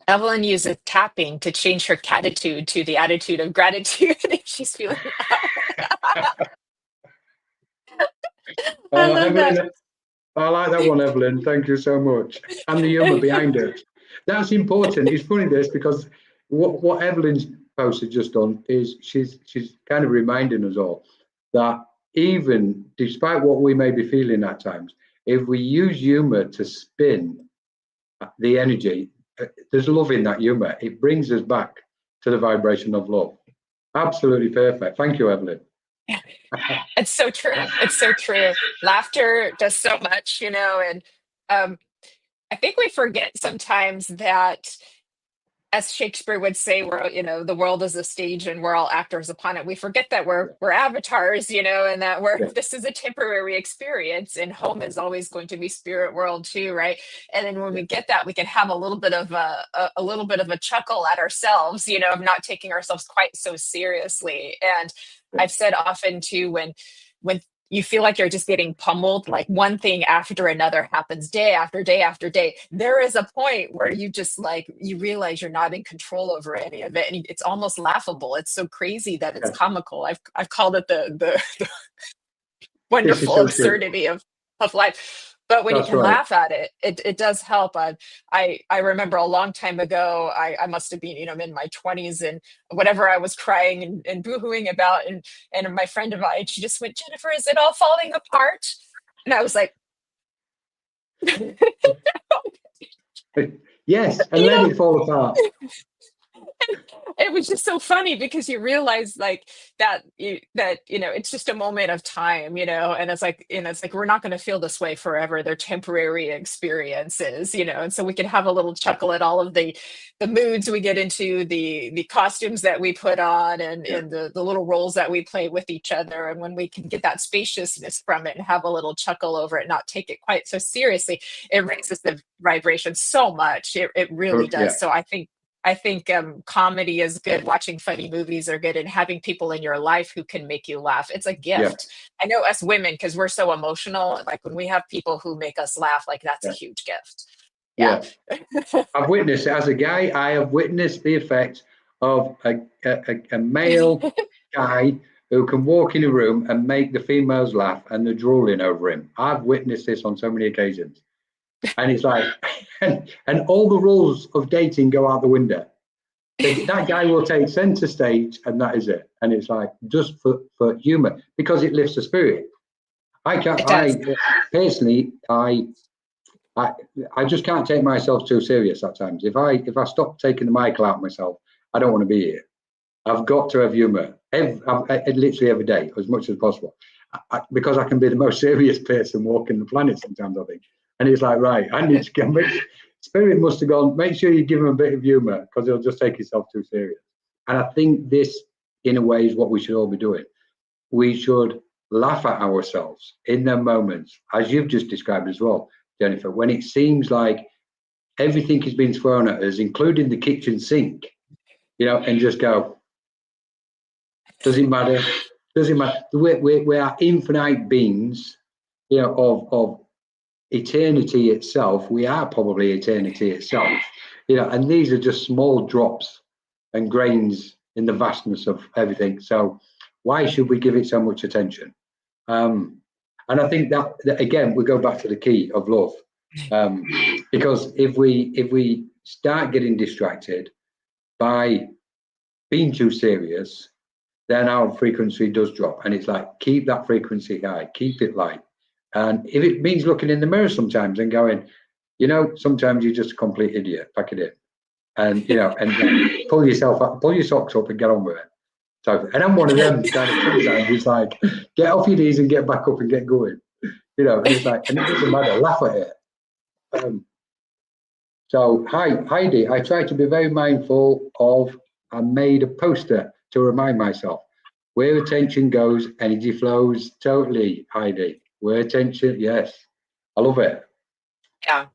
Speaker 3: Evelyn uses tapping to change her catitude to the attitude of gratitude if she's feeling I love
Speaker 1: Evelyn,
Speaker 3: that.
Speaker 1: I like that one, Evelyn. Thank you so much. And the humour behind it. That's important. It's funny this because what Evelyn's post has just done is she's kind of reminding us all that even despite what we may be feeling at times, if we use humour to spin the energy, there's love in that humour. It brings us back to the vibration of love. Absolutely perfect. Thank you, Evelyn.
Speaker 3: It's so true. It's so true. Laughter does so much, you know, and I think we forget sometimes that, as Shakespeare would say, we're, you know, the world is a stage and we're all actors upon it. We forget that we're avatars, you know, and that this is a temporary experience, and home is always going to be spirit world too, right? And then when we get that, we can have a little bit of a chuckle at ourselves, you know, of not taking ourselves quite so seriously. And I've said often too, when you feel like you're just getting pummeled, like one thing after another happens day after day after day, there is a point where you just like, you realize you're not in control over any of it. And it's almost laughable. It's so crazy that it's comical. I've called it the wonderful absurdity of life. But when you can laugh at it, it does help. I remember a long time ago, I must have been, you know, in my 20s, and whatever I was crying and boohooing about, and my friend of mine, she just went, "Jennifer, is it all falling apart?" And I was like,
Speaker 1: yes, and let it fall apart.
Speaker 3: It was just so funny because you realize like that you know, it's just a moment of time, you know, and it's like we're not going to feel this way forever. They're temporary experiences, you know, and so we can have a little chuckle at all of the moods we get into, the costumes that we put on, and the little roles that we play with each other. And when we can get that spaciousness from it and have a little chuckle over it, not take it quite so seriously, it raises the vibration so much. It really does. So I think comedy is good. Watching funny movies are good, and having people in your life who can make you laugh. It's a gift. I know us women, because we're so emotional, like when we have people who make us laugh, like that's a huge gift.
Speaker 1: I've witnessed it as a guy. I have witnessed the effect of a male guy who can walk in a room and make the females laugh and they're drooling over him. I've witnessed this on so many occasions. And it's like, and all the rules of dating go out the window. That guy will take center stage, and that is it. And it's like, just for humor, because it lifts the spirit. I just can't take myself too serious at times. If I stop taking the Michael out myself, I don't want to be here. I've got to have humor literally every day, as much as possible. because I can be the most serious person walking the planet sometimes, I think. And it's like, right, I need to go. Spirit must have gone, make sure you give him a bit of humor, because he'll just take himself too serious. And I think this, in a way, is what we should all be doing. We should laugh at ourselves in the moments, as you've just described as well, Jennifer, when it seems like everything has been thrown at us, including the kitchen sink, and just go, does it matter? Does it matter? We are infinite beings, of eternity itself. We are probably eternity itself, and these are just small drops and grains in the vastness of everything. So why should we give it so much attention? And I think that again, we go back to the key of love, because if we start getting distracted by being too serious, then our frequency does drop. And it's like, keep that frequency high, keep it light. And if it means looking in the mirror sometimes and going, sometimes you're just a complete idiot, pack it in. And, and pull yourself up, pull your socks up and get on with it. So, and I'm one of them kind of sometimes. It's like, get off your knees and get back up and get going. And it's like, and it doesn't matter, laugh at it. So, Heidi, I try to be very mindful of, I made a poster to remind myself, where attention goes, energy flows. Totally, Heidi. Where attention, yes. I love it.
Speaker 3: Yeah.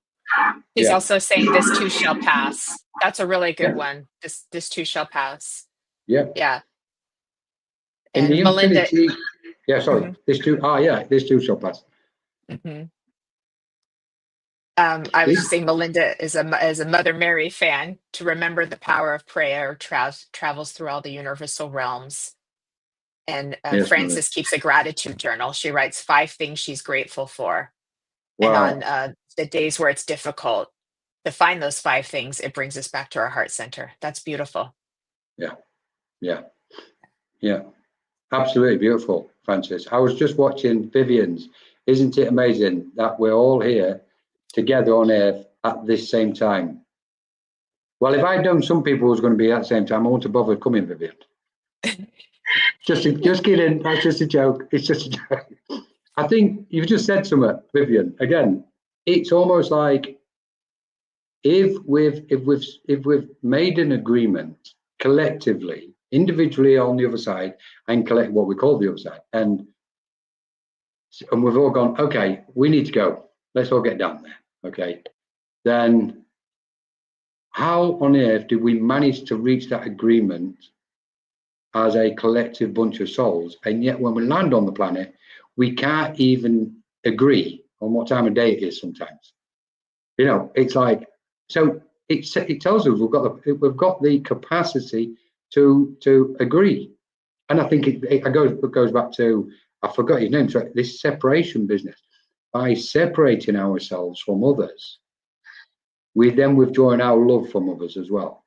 Speaker 3: He's also saying this too shall pass. That's a really good one. This too shall pass.
Speaker 1: Yeah.
Speaker 3: Yeah.
Speaker 1: And the
Speaker 3: Melinda.
Speaker 1: infinity, sorry. This too shall pass.
Speaker 3: Mm-hmm. I was just saying, Melinda is a Mother Mary fan. To remember the power of prayer travels through all the universal realms. And Frances keeps a gratitude journal. She writes 5 things she's grateful for. Wow. And on the days where it's difficult to find those 5 things, it brings us back to our heart center. That's beautiful.
Speaker 1: Yeah. Absolutely beautiful, Frances. I was just watching Vivian's. Isn't it amazing that we're all here together on Earth at this same time? Well, if I'd known some people was going to be at the same time, I wouldn't have bothered coming, Vivian. Just kidding. That's just a joke. It's just a joke. I think you've just said something, Vivian. Again, it's almost like if we've made an agreement collectively, individually on the other side, and collect what we call the other side, and we've all gone, okay, we need to go. Let's all get down there. Okay. Then how on earth did we manage to reach that agreement as a collective bunch of souls? And yet when we land on the planet, we can't even agree on what time of day it is sometimes. It's like, so it tells us we've got the capacity to agree. And I think it goes back to, I forgot his name, so this separation business. By separating ourselves from others, we then withdraw our love from others as well.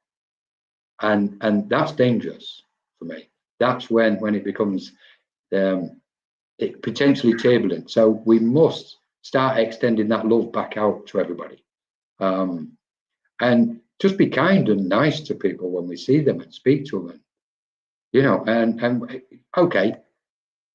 Speaker 1: And that's dangerous for me. That's when it becomes potentially turbulent. So we must start extending that love back out to everybody. And just be kind and nice to people when we see them and speak to them. And okay,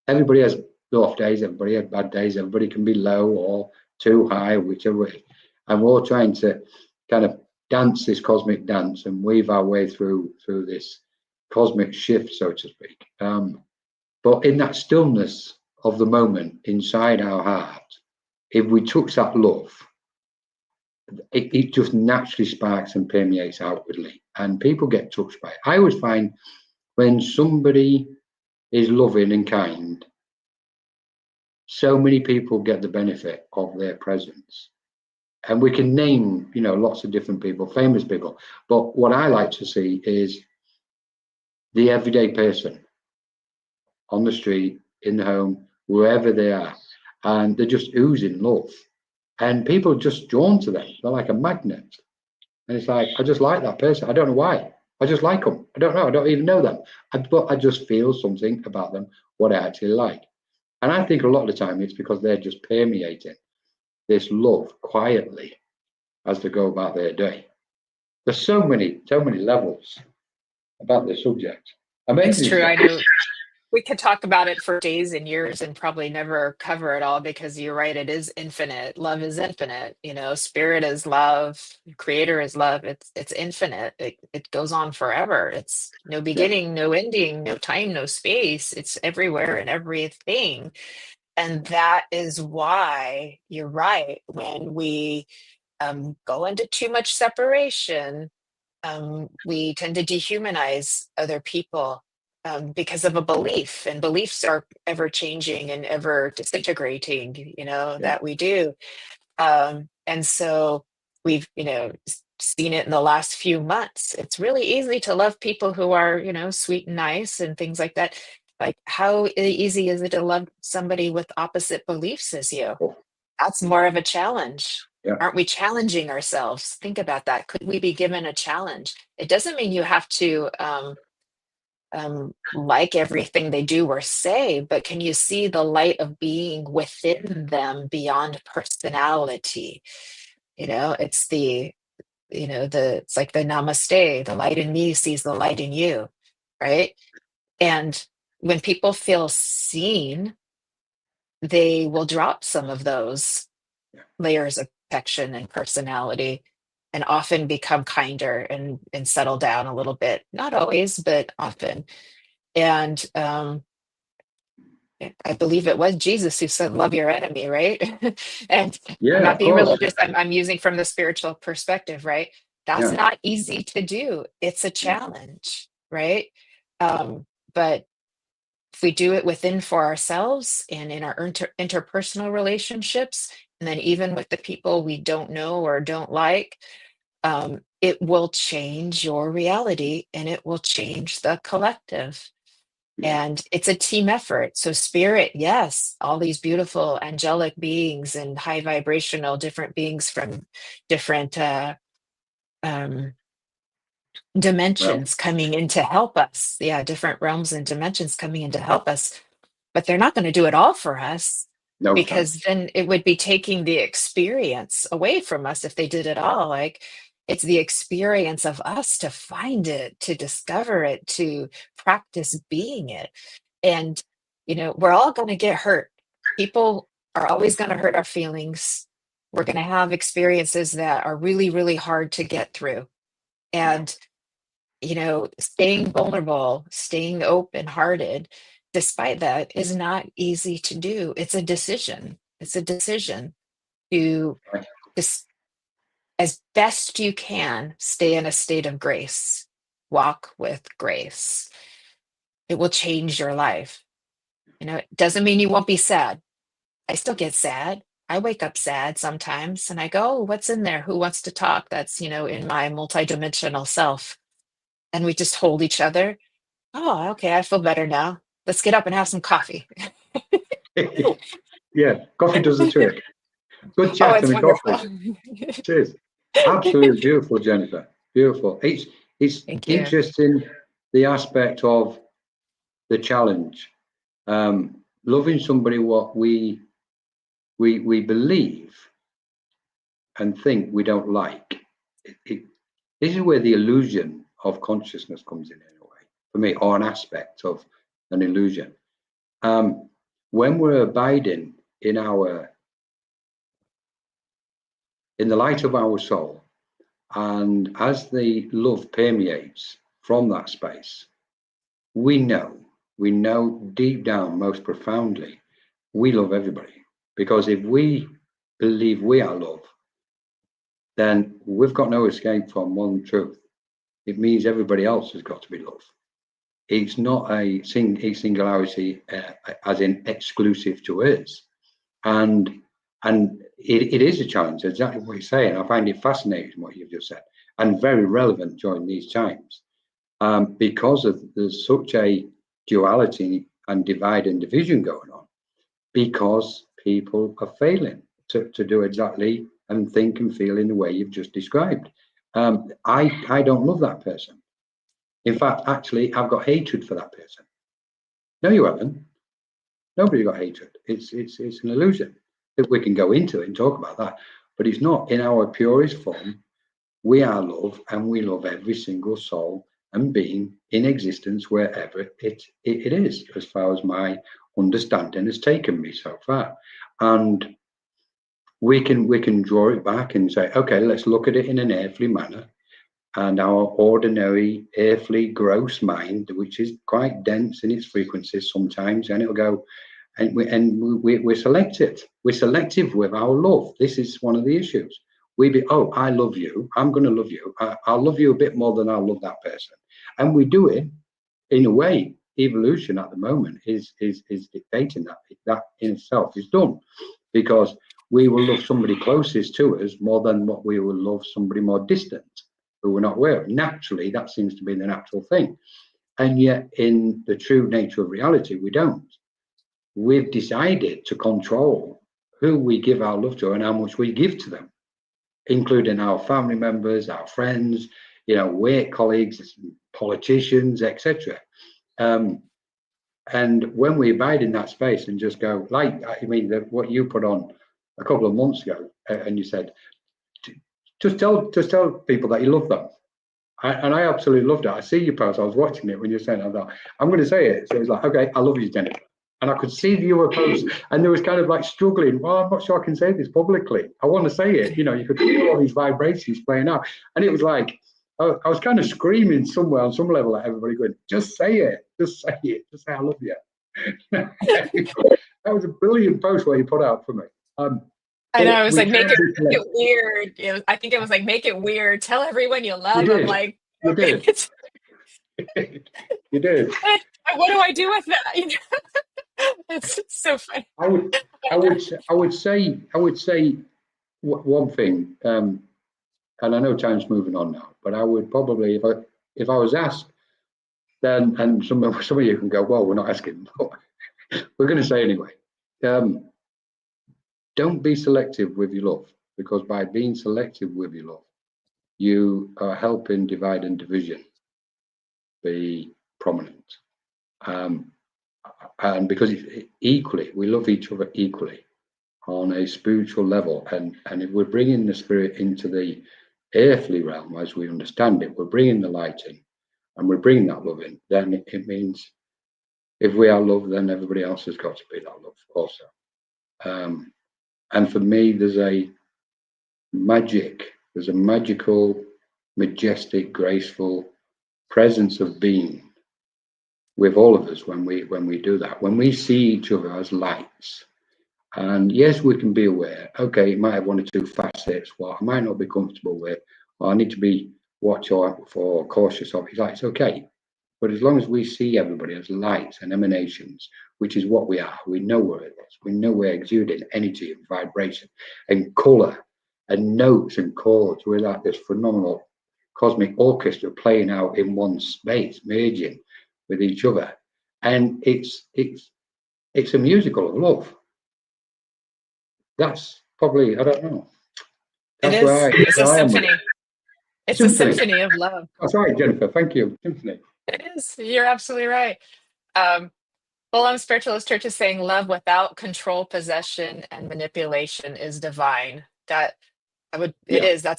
Speaker 1: everybody has off days, everybody has bad days, everybody can be low or too high, whichever way. And we're all trying to kind of dance this cosmic dance and weave our way through this cosmic shift, so to speak. But in that stillness of the moment inside our heart, if we touch that love, it just naturally sparks and permeates outwardly, and people get touched by it. I always find when somebody is loving and kind, so many people get the benefit of their presence. And we can name, lots of different people, famous people. But what I like to see is the everyday person on the street, in the home, wherever they are. And they're just oozing love. And people are just drawn to them. They're like a magnet. And it's like, I just like that person. I don't know why. I just like them. I don't know. I don't even know them. But I just feel something about them, what I actually like. And I think a lot of the time it's because they're just permeating this love quietly as they go about their day. There's so many levels about this subject. Amazing.
Speaker 3: It's true. I know We could talk about it for days and years and probably never cover it all, because you're right, it is infinite. Love is infinite. Spirit is love, creator is love. It's infinite. It goes on forever. It's no beginning, no ending, no time, no space. It's everywhere and everything. And that is why you're right. When we go into too much separation, we tend to dehumanize other people because of a belief, and beliefs are ever changing and ever disintegrating, that we do. And so we've, seen it in the last few months. It's really easy to love people who are, sweet and nice and things like that. Like, how easy is it to love somebody with opposite beliefs as you? That's more of a challenge.
Speaker 1: Yeah.
Speaker 3: Aren't we challenging ourselves? Think about that. Could we be given a challenge? It doesn't mean you have to like everything they do or say, but can you see the light of being within them beyond personality? It's it's like the namaste, the light in me sees the light in you, right? And when people feel seen, they will drop some of those layers of protection and personality, and often become kinder and settle down a little bit. Not always, but often. And I believe it was Jesus who said, "Love your enemy," right? And I'm not being religious. I'm using from the spiritual perspective, right? That's not easy to do. It's a challenge, right? But if we do it within for ourselves and in our interpersonal relationships, and then even with the people we don't know or don't like, it will change your reality, and it will change the collective. And it's a team effort. So spirit, yes, all these beautiful angelic beings and high vibrational different beings from different dimensions coming in to help us. Yeah, different realms and dimensions coming in to help us. But they're not going to do it all for us, because then it would be taking the experience away from us if they did it all. Like, it's the experience of us to find it, to discover it, to practice being it. And, we're all going to get hurt. People are always going to hurt our feelings. We're going to have experiences that are really, really hard to get through. And, staying vulnerable, staying open hearted, despite that, is not easy to do. It's a decision. It's a decision to just, as best you can, stay in a state of grace, walk with grace. It will change your life. It doesn't mean you won't be sad. I still get sad. I wake up sad sometimes and I go, "Oh, what's in there? Who wants to talk?" That's, in my multidimensional self. And we just hold each other. "Oh, okay, I feel better now. Let's get up and have some coffee."
Speaker 1: Yeah, coffee does the trick. Good
Speaker 3: Oh,
Speaker 1: chat
Speaker 3: it's
Speaker 1: and
Speaker 3: wonderful.
Speaker 1: coffee. Cheers. Absolutely beautiful, Jennifer. Beautiful. It's
Speaker 3: Thank you.
Speaker 1: interesting, the aspect of the challenge. Loving somebody what we believe and think we don't like. This is where the illusion of consciousness comes in a way, for me, or an aspect of an illusion. When we're abiding in the light of our soul, and as the love permeates from that space, we know deep down, most profoundly, we love everybody. Because if we believe we are love, then we've got no escape from one truth. It means everybody else has got to be love. It's not a singularity, as in exclusive to us. And it is a challenge, exactly what you're saying. I find it fascinating what you've just said, and very relevant during these times, because there's such a duality and divide and division going on, because people are failing to do exactly and think and feel in the way you've just described. I don't love that person. In fact, actually, I've got hatred for that person. No, you haven't. Nobody got hatred. It's an illusion that we can go into and talk about that, but it's not. In our purest form, we are love, and we love every single soul and being in existence wherever it is, as far as my understanding has taken me so far. And we can draw it back and say, okay, let's look at it in an earthly manner. And our ordinary earthly gross mind, which is quite dense in its frequencies sometimes, and it'll go, and we're selective. We're selective with our love. This is one of the issues. Oh, I love you. I'm going to love you. I'll love you a bit more than I'll love that person. And we do it in a way. Evolution at the moment is dictating that in itself is done, because we will love somebody closest to us more than what we will love somebody more distant who we're not aware of. Naturally, that seems to be the natural thing. And yet, in the true nature of reality, we don't. We've decided to control who we give our love to and how much we give to them, including our family members, our friends, work colleagues, politicians, etc. And when we abide in that space and just go, what you put on a couple of months ago, and you said, just tell people that you love them. And I absolutely loved it. I see your post. I was watching it when you were saying it. I thought, I'm going to say it. So it's like, okay, I love you, Jennifer. And I could see your post, and there was kind of like struggling. Well, I'm not sure I can say this publicly. I want to say it. You could feel all these vibrations playing out. And it was like, I was kind of screaming somewhere on some level at everybody going, just say it. Just say it. Just say I love you. That was a brilliant post what you put out for me.
Speaker 3: I know, it was like, make it weird. I think it was like, make it weird. Tell everyone you love them. Like,
Speaker 1: you did. You did.
Speaker 3: What do I do with that? It's so funny.
Speaker 1: I would say one thing, and I know time's moving on now, but I would probably, if I was asked, then, and some of you can go, well, we're not asking, but we're going to say anyway. Don't be selective with your love, because by being selective with your love, you are helping divide and division be prominent. And because equally, we love each other equally on a spiritual level. And if we're bringing the spirit into the earthly realm as we understand it, we're bringing the light in and we're bringing that love in, then it means if we are love, then everybody else has got to be that love also. And for me, there's a magical, majestic, graceful presence of being with all of us when we do that, when we see each other as lights. And yes, we can be aware, okay, it might have one or two facets what I might not be comfortable with, or I need to be watchful for, cautious of. It's okay, but as long as we see everybody as lights and emanations, which is what we are, we know where it is, we know we're exuding energy and vibration and color and notes and chords. We're like this phenomenal cosmic orchestra playing out in one space, merging with each other, and it's a musical of love. That's probably, I don't know. That's
Speaker 3: it's a symphony. It's a symphony of love.
Speaker 1: That's right, Jennifer. Thank you. Symphony.
Speaker 3: It is. You're absolutely right. Full-on Spiritualist Church is saying love without control, possession, and manipulation is divine. That's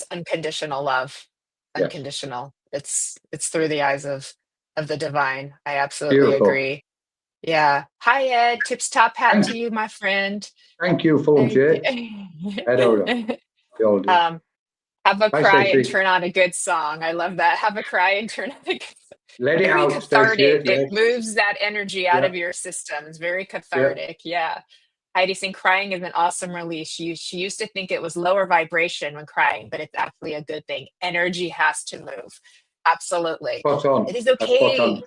Speaker 3: unconditional love. Unconditional. Yes. It's through the eyes of the divine. I absolutely agree. Yeah. Hi, Ed. Tips top hat to you, my friend.
Speaker 1: Thank you, Fulham Church.
Speaker 3: Have a cry and turn on a good song. I love that. Have a cry and turn on a good song.
Speaker 1: Let it out.
Speaker 3: Cathartic. It moves that energy out of your system. It's very cathartic. Yeah. Heidi's saying crying is an awesome release. She used to think it was lower vibration when crying, but it's actually a good thing. Energy has to move. Absolutely.
Speaker 1: Spot on.
Speaker 3: It is okay.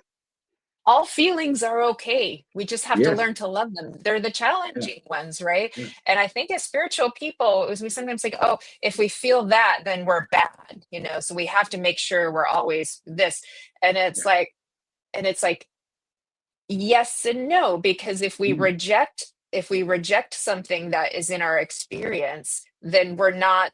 Speaker 3: All feelings are okay. We just have to learn to love them. They're the challenging ones, right? Yeah. And I think as spiritual people, we sometimes think, oh, if we feel that, then we're bad, so we have to make sure we're always this. And it's like, yes and no, because if we reject if we reject something that is in our experience, then we're not,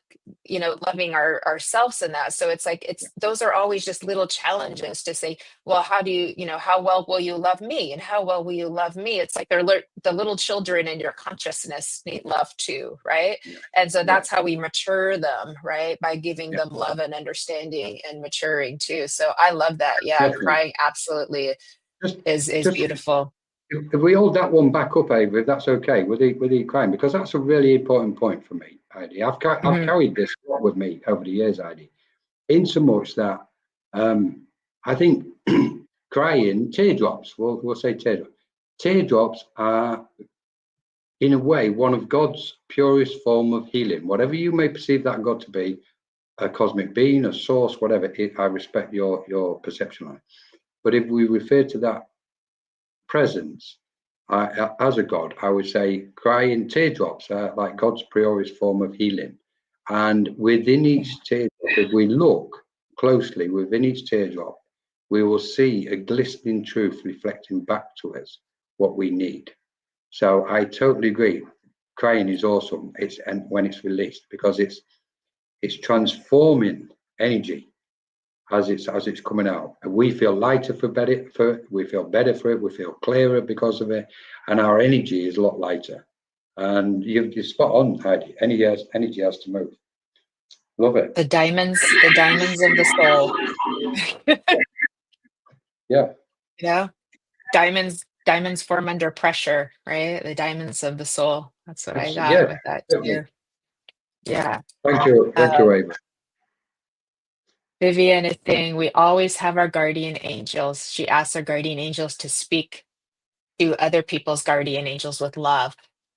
Speaker 3: loving ourselves in that. So it's like, those are always just little challenges to say, well, how do how well will you love me, and how well will you love me? It's like the little children in your consciousness need love too, right? And so that's how we mature them, right? By giving them love and understanding and maturing too. So I love that. Yeah,
Speaker 1: Definitely.
Speaker 3: crying absolutely is beautiful.
Speaker 1: If we hold that one back up, Ava, if that's okay, with the crying, because that's a really important point for me, Heidi. I've carried this with me over the years, Heidi, in so much that I think crying, teardrops, we'll say teardrops. Teardrops are, in a way, one of God's purest form of healing. Whatever you may perceive that God to be, a cosmic being, a source, whatever, I respect your perception on it. But if we refer to that presence as a God, I would say crying teardrops are like God's purest form of healing. And within each teardrop, if we look closely within each teardrop, we will see a glistening truth reflecting back to us what we need. So I totally agree. Crying is awesome. And when it's released, because it's transforming energy as it's coming out, and we feel lighter we feel better for it, we feel clearer because of it, and our energy is a lot lighter. And you're spot on, Heidi. Energy has to move. Love it.
Speaker 3: The diamonds of the soul.
Speaker 1: Yeah.
Speaker 3: Diamonds form under pressure, right? The diamonds of the soul. That's what I got with that too. Yeah.
Speaker 1: Thank you, Ava.
Speaker 3: Vivian is saying we always have our guardian angels. She asks our guardian angels to speak to other people's guardian angels with love.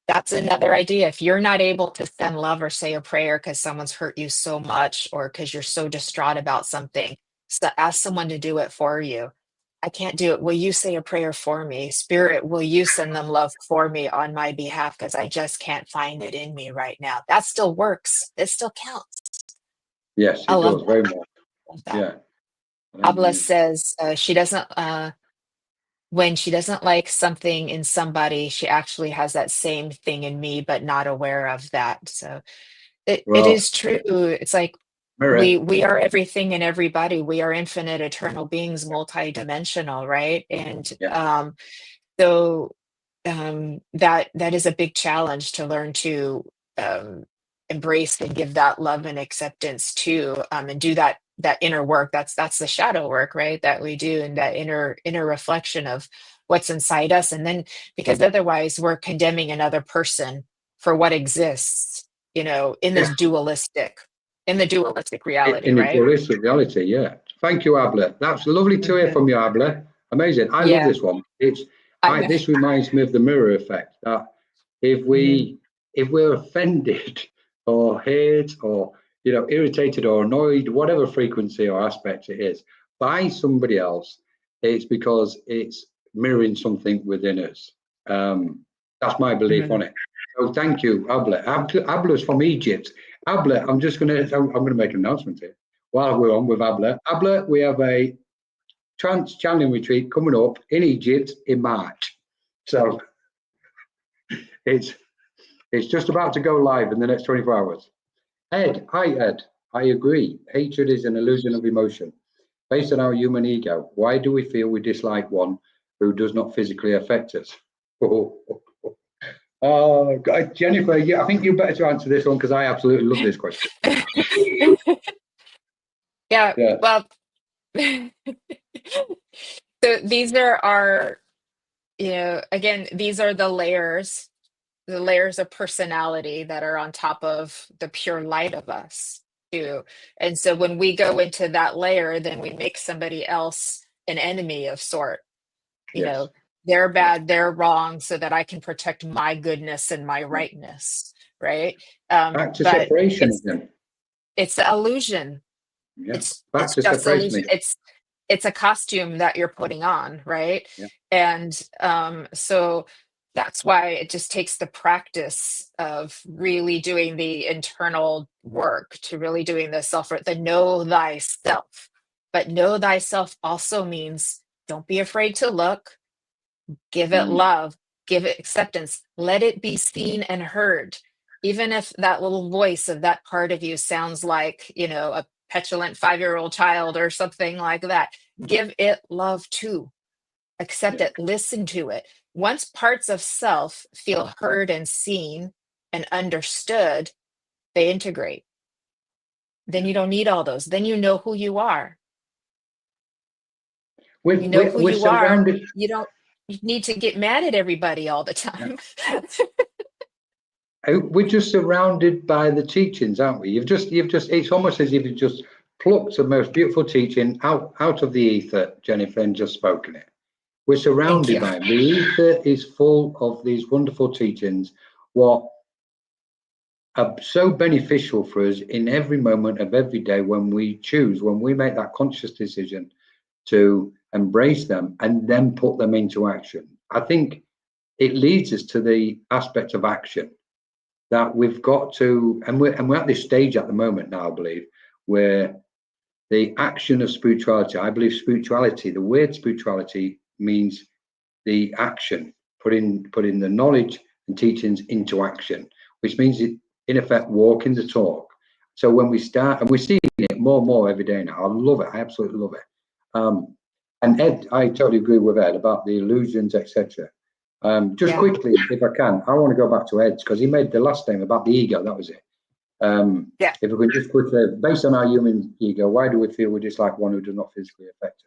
Speaker 3: That's another idea. If you're not able to send love or say a prayer because someone's hurt you so much, or because you're so distraught about something, so ask someone to do it for you. I can't do it. Will you say a prayer for me? Spirit, will you send them love for me on my behalf? Because I just can't find it in me right now. That still works. It still counts.
Speaker 1: Yes, it does very much. Yeah.
Speaker 3: Abla says she doesn't, when she doesn't like something in somebody, she actually has that same thing in me, but not aware of that. So it is true. It's like we are everything and everybody. We are infinite, eternal beings, multidimensional, right? And so that is a big challenge to learn to embrace and give that love and acceptance to, and do that inner work. That's the shadow work, right? That we do, and that inner reflection of what's inside us. And then, because otherwise we're condemning another person for what exists, in this dualistic reality, right?
Speaker 1: In the dualistic reality, yeah. Thank you, Abla. That's lovely to hear from you, Abla. Amazing. I love this one. This reminds me of the mirror effect. That if we're offended or hate or irritated or annoyed, whatever frequency or aspect it is, by somebody else, it's because it's mirroring something within us. That's my belief on it. So thank you, Abla. Abla's from Egypt. Abla, I'm gonna make an announcement here while we're on with Abla. Abla, we have a trance channeling retreat coming up in Egypt in March. So it's just about to go live in the next 24 hours. Ed, hi Ed. I agree. Hatred is an illusion of emotion based on our human ego. Why do we feel we dislike one who does not physically affect us? Jennifer, I think you better to answer this one, because I absolutely love this question.
Speaker 3: Yeah. Well, so these are our, again, these are the layers of personality that are on top of the pure light of us too. And so when we go into that layer, then we make somebody else an enemy of sort. They're bad, they're wrong, so that I can protect my goodness and my rightness, right?
Speaker 1: Back to separation again.
Speaker 3: It's the illusion.
Speaker 1: Yeah.
Speaker 3: It's just illusion. It's a costume that you're putting on, right?
Speaker 1: Yeah.
Speaker 3: And so that's why it just takes the practice of really doing the internal work, to really doing the know thyself. But know thyself also means don't be afraid to look, give it love, give it acceptance, let it be seen and heard. Even if that little voice of that part of you sounds like, you know, a petulant 5-year-old child or something like that, give it love too. Accept it, listen to it. Once parts of self feel heard and seen and understood, they integrate. Then you don't need all those. Then you know who you are. You know who you are. You don't need to get mad at everybody all the time.
Speaker 1: We're just surrounded by the teachings, aren't we? You've just it's almost as if you've just plucked the most beautiful teaching out of the ether, Jennifer, and just spoken it. We're surrounded by it. The ether is full of these wonderful teachings, what are so beneficial for us in every moment of every day when we choose, when we make that conscious decision to embrace them and then put them into action. I think it leads us to the aspect of action that we've got to, and we're at this stage at the moment now, I believe, where the action of spirituality, I believe spirituality, the word spirituality means the action, putting the knowledge and teachings into action, which means it, in effect, walking the talk. So when we start, and we're seeing it more and more every day now, I love it, I absolutely love it. And Ed, I totally agree with Ed about the illusions, etc. Just quickly, if I can, I want to go back to Ed's because he made the last statement about the ego. That was it. If we could just quickly, based on our human ego, why do we feel we're just like one who does not physically affect us?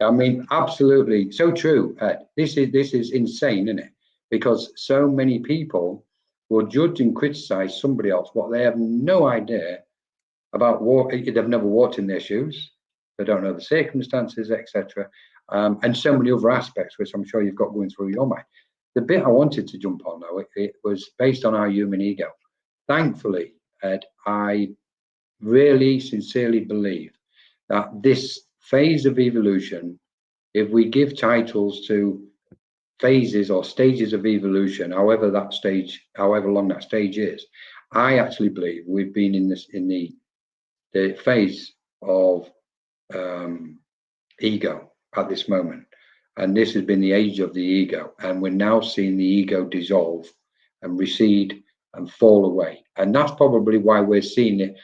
Speaker 1: I mean, absolutely, so true, Ed. This is insane, isn't it? Because so many people will judge and criticize somebody else what they have no idea about. They've never walked in their shoes. They don't know the circumstances, etc. And so many other aspects, which I'm sure you've got going through your mind. The bit I wanted to jump on, though, it was based on our human ego. Thankfully, Ed, I really sincerely believe that this phase of evolution, if we give titles to phases or stages of evolution, however long that stage is, I actually believe we've been in the phase of ego at this moment, and this has been the age of the ego, and we're now seeing the ego dissolve and recede and fall away, and that's probably why we're seeing it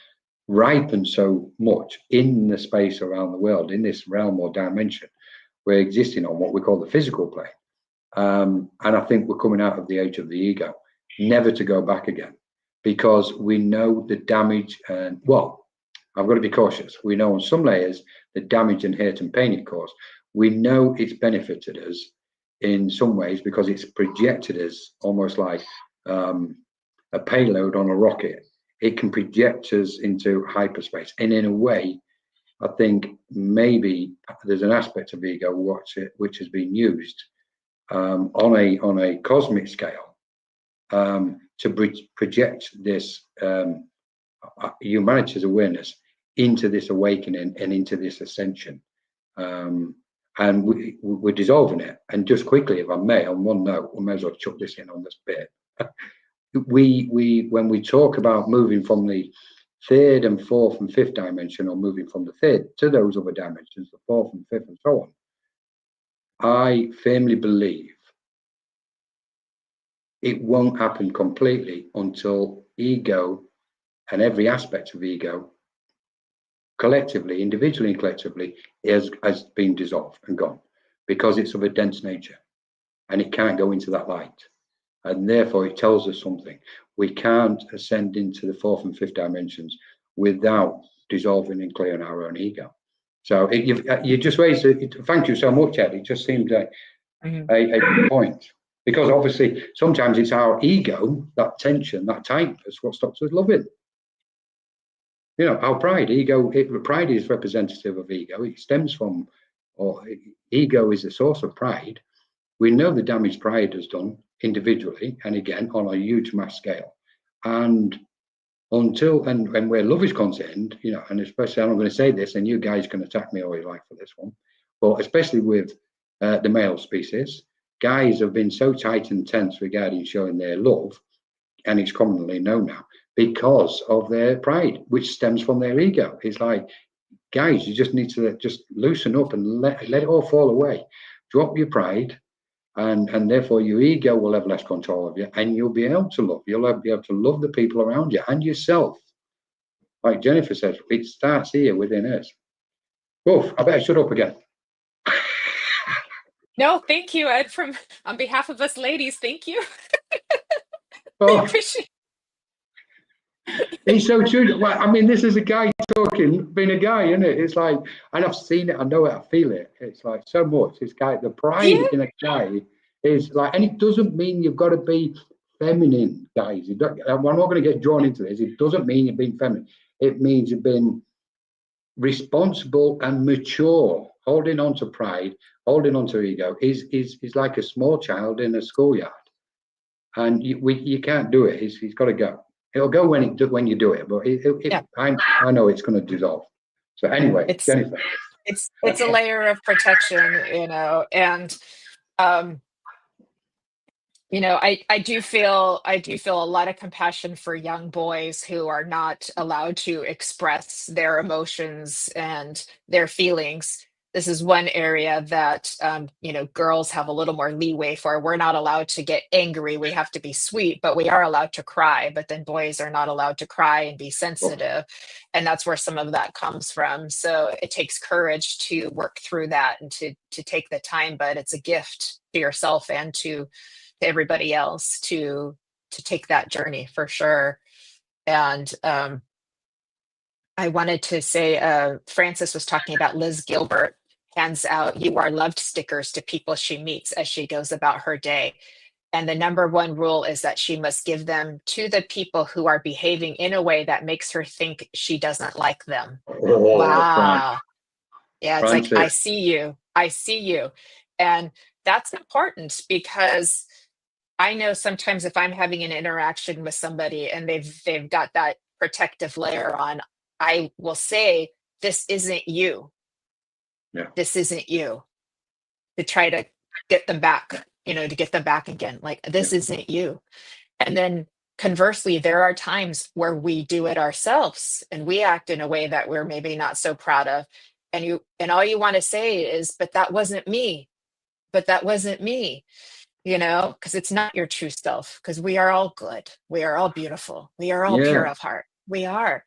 Speaker 1: ripen so much in the space around the world, in this realm or dimension we're existing on, what we call the physical plane. And I think we're coming out of the age of the ego, never to go back again, because we know the damage and, well, I've got to be cautious. We know on some layers the damage and hurt and pain it caused. We know it's benefited us in some ways because it's projected us almost like a payload on a rocket. It can project us into hyperspace. And in a way, I think maybe there's an aspect of ego which has been used on a cosmic scale to project this humanity's awareness into this awakening and into this ascension, and we're dissolving it. And just quickly, if I may, on one note, we may as well chuck this in on this bit. When we talk about moving from the third and fourth and fifth dimension, or moving from the third to those other dimensions, the fourth and fifth and so on, I firmly believe it won't happen completely until ego and every aspect of ego, collectively, individually and collectively, has been dissolved and gone, because it's of a dense nature and it can't go into that light. And therefore it tells us something. We can't ascend into the fourth and fifth dimensions without dissolving and clearing our own ego. So you just raised it. Thank you so much, Ed. It just seemed a good point, because obviously sometimes it's our ego, that tension, that tightness, what stops us loving. You know, our pride, pride is representative of ego. It stems from, or ego is the source of pride. We know the damage pride has done individually, and again on a huge mass scale. And and where love is concerned, you know, and especially, I'm going to say this, and you guys can attack me all you like for this one, but especially with the male species, guys have been so tight and tense regarding showing their love, and it's commonly known now, because of their pride, which stems from their ego. It's like, guys, you just need to just loosen up and let it all fall away. Drop your pride and therefore your ego will have less control of you, and you'll be able to love. You'll be able to love the people around you and yourself. Like Jennifer says, it starts here within us. Oof, I better shut up again.
Speaker 3: No, thank you, Ed. On behalf of us ladies, thank you.
Speaker 1: Oh,
Speaker 3: Appreciate.
Speaker 1: It's so true. Well, I mean, this is a guy talking, being a guy, isn't it? It's like, and I've seen it, I know it, I feel it. It's like so much. This guy, the pride in a guy is like, and it doesn't mean you've got to be feminine, guys. We're not going to get drawn into this. It doesn't mean you're being feminine. It means you've been responsible and mature. Holding on to pride, holding on to ego is like a small child in a schoolyard, and you can't do it. He's got to go. It'll go when you do it, but I know it's going to dissolve. So anyway, Jennifer,
Speaker 3: it's a layer of protection, and I do feel a lot of compassion for young boys who are not allowed to express their emotions and their feelings. This is one area that girls have a little more leeway for. We're not allowed to get angry. We have to be sweet, but we are allowed to cry. But then boys are not allowed to cry and be sensitive. And that's where some of that comes from. So it takes courage to work through that and to take the time, but it's a gift to yourself and to everybody else to take that journey for sure. And I wanted to say, Frances was talking about Liz Gilbert hands out "You Are Loved" stickers to people she meets as she goes about her day. And the number one rule is that she must give them to the people who are behaving in a way that makes her think she doesn't like them. Wow. Yeah, it's
Speaker 1: Francis.
Speaker 3: Like, I see you. I see you. And that's important because I know sometimes if I'm having an interaction with somebody and they've got that protective layer on, I will say, "This isn't you.
Speaker 1: Yeah.
Speaker 3: This isn't you," to try to get them back, to get them back again. Like, this isn't you. And then conversely, there are times where we do it ourselves and we act in a way that we're maybe not so proud of. And all you want to say is, "But that wasn't me. But that wasn't me." Because it's not your true self, because we are all good. We are all beautiful. We are all pure of heart. We are.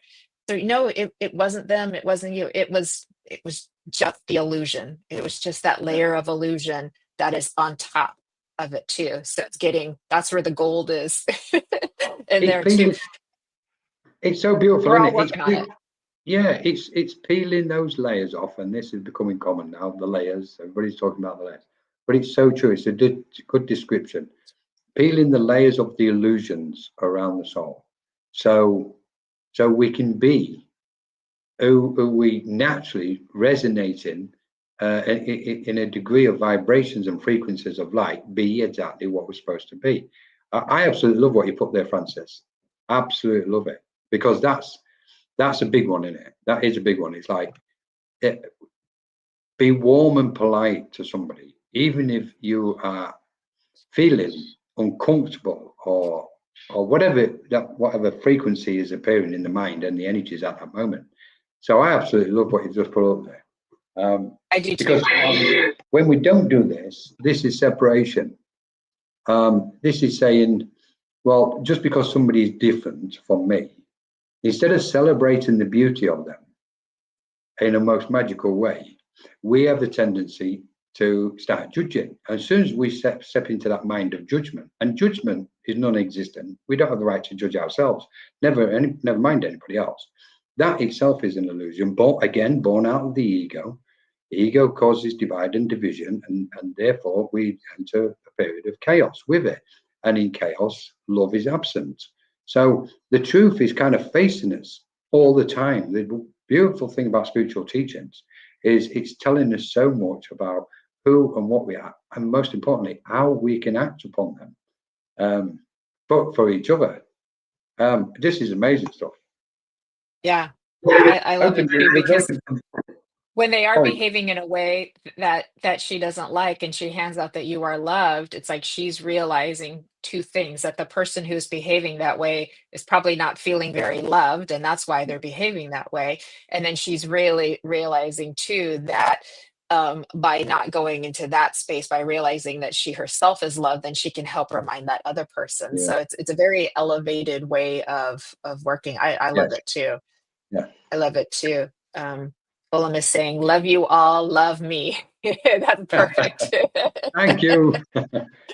Speaker 3: So, it wasn't them. It wasn't you. It was just the illusion. It was just that layer of illusion that is on top of it too. So that's where the gold is in there too.
Speaker 1: It's so beautiful.
Speaker 3: We're all
Speaker 1: Isn't it?
Speaker 3: working on it.
Speaker 1: Yeah, it's peeling those layers off, and this is becoming common now. The layers, everybody's talking about the layers, but it's so true. It's a good description. Peeling the layers of the illusions around the soul, so we can be who we naturally resonate in a degree of vibrations and frequencies of light. Be exactly what we're supposed to be. I absolutely love what you put there, Francis. Absolutely love it, because that's a big one, isn't it? That is a big one. It's like, be warm and polite to somebody, even if you are feeling uncomfortable or whatever frequency is appearing in the mind and the energies at that moment. So I absolutely love what you just put up there.
Speaker 3: I do too.
Speaker 1: Because when we don't do this, this is separation. This is saying, well, just because somebody is different from me, instead of celebrating the beauty of them in a most magical way, we have the tendency to start judging. As soon as we step into that mind of judgment, and judgment is non-existent, we don't have the right to judge ourselves, never mind anybody else. That itself is an illusion, born out of the ego. The ego causes divide and division, and therefore we enter a period of chaos with it. And in chaos, love is absent. So the truth is kind of facing us all the time. The beautiful thing about spiritual teachings is it's telling us so much about who and what we are, and most importantly, how we can act upon them, but for each other. This is amazing stuff.
Speaker 3: Yeah, I love it too, because when they are behaving in a way that she doesn't like, and she hands out that "You are loved," it's like she's realizing two things: that the person who's behaving that way is probably not feeling very loved, and that's why they're behaving that way. And then she's really realizing too that by not going into that space, by realizing that she herself is love, then she can help remind that other person.
Speaker 1: Yeah.
Speaker 3: So it's a very elevated way of working. I love it too.
Speaker 1: Yeah.
Speaker 3: I love it too. Colin is saying, love you all, love me. That's perfect.
Speaker 1: Thank you.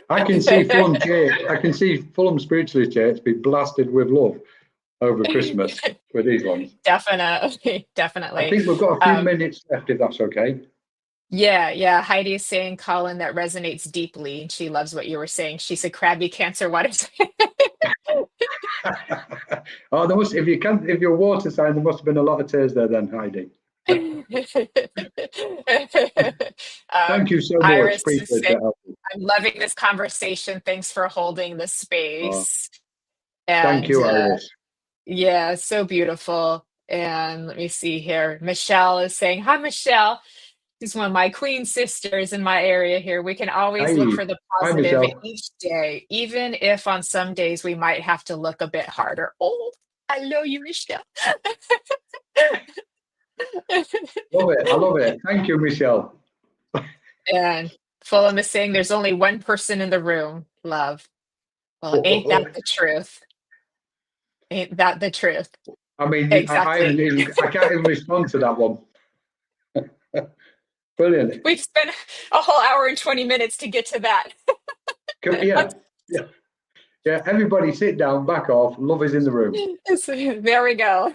Speaker 1: I can see Fulham Church. I can see Fulham Spiritualist Church be blasted with love over Christmas with these ones.
Speaker 3: Definitely.
Speaker 1: I think we've got a few minutes left, if that's okay.
Speaker 3: Yeah. Heidi is saying, Colin, that resonates deeply. And she loves what you were saying. She said, crabby cancer, what is it?
Speaker 1: Oh, there must, if you're a water sign, there must have been a lot of tears there then, Heidi. Thank you so much.
Speaker 3: Iris is
Speaker 1: Appreciate
Speaker 3: saying,
Speaker 1: that.
Speaker 3: I'm loving this conversation. Thanks for holding the space.
Speaker 1: Thank you, Iris.
Speaker 3: Yeah, so beautiful. And let me see here. Michelle is saying, hi, Michelle. She's one of my queen sisters in my area here. We can always look for the positive each day, even if on some days we might have to look a bit harder. Oh, I love you, Michelle.
Speaker 1: Love it. I love it. Thank you, Michelle.
Speaker 3: And Fulham is saying there's only one person in the room, love. Well, ain't that the truth? Ain't that the truth?
Speaker 1: I mean,
Speaker 3: exactly.
Speaker 1: I can't even respond to that one. Brilliant.
Speaker 3: We've spent a whole hour and 20 minutes to get to that.
Speaker 1: Yeah. Everybody sit down, back off. Love is in the room.
Speaker 3: There we go.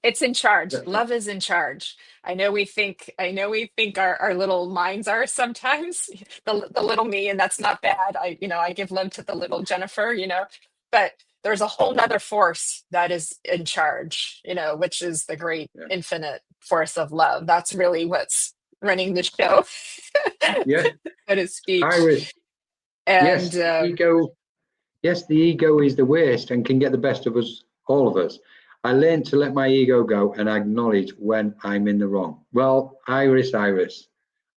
Speaker 3: It's in charge. Love is in charge. I know we think our little minds are sometimes the little me, and that's not bad. I give love to the little Jennifer, but there's a whole nother force that is in charge, which is the great infinite force of love. That's really what's running the show.
Speaker 1: Yeah.
Speaker 3: So to speak.
Speaker 1: Iris.
Speaker 3: And
Speaker 1: the ego is the worst and can get the best of us, all of us. I learned to let my ego go and acknowledge when I'm in the wrong. Well, Iris, I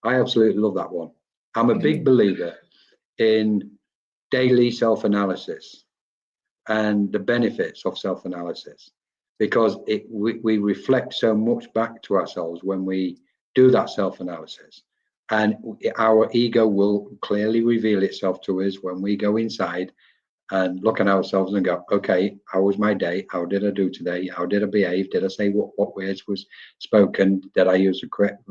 Speaker 1: absolutely love that one. I'm a big believer in daily self-analysis and the benefits of self-analysis, because we reflect so much back to ourselves when we do that self-analysis, and our ego will clearly reveal itself to us when we go inside and look at ourselves and go, okay, how was my day? How did I do today? How did I behave? Did I say what words was spoken? Did I use the correct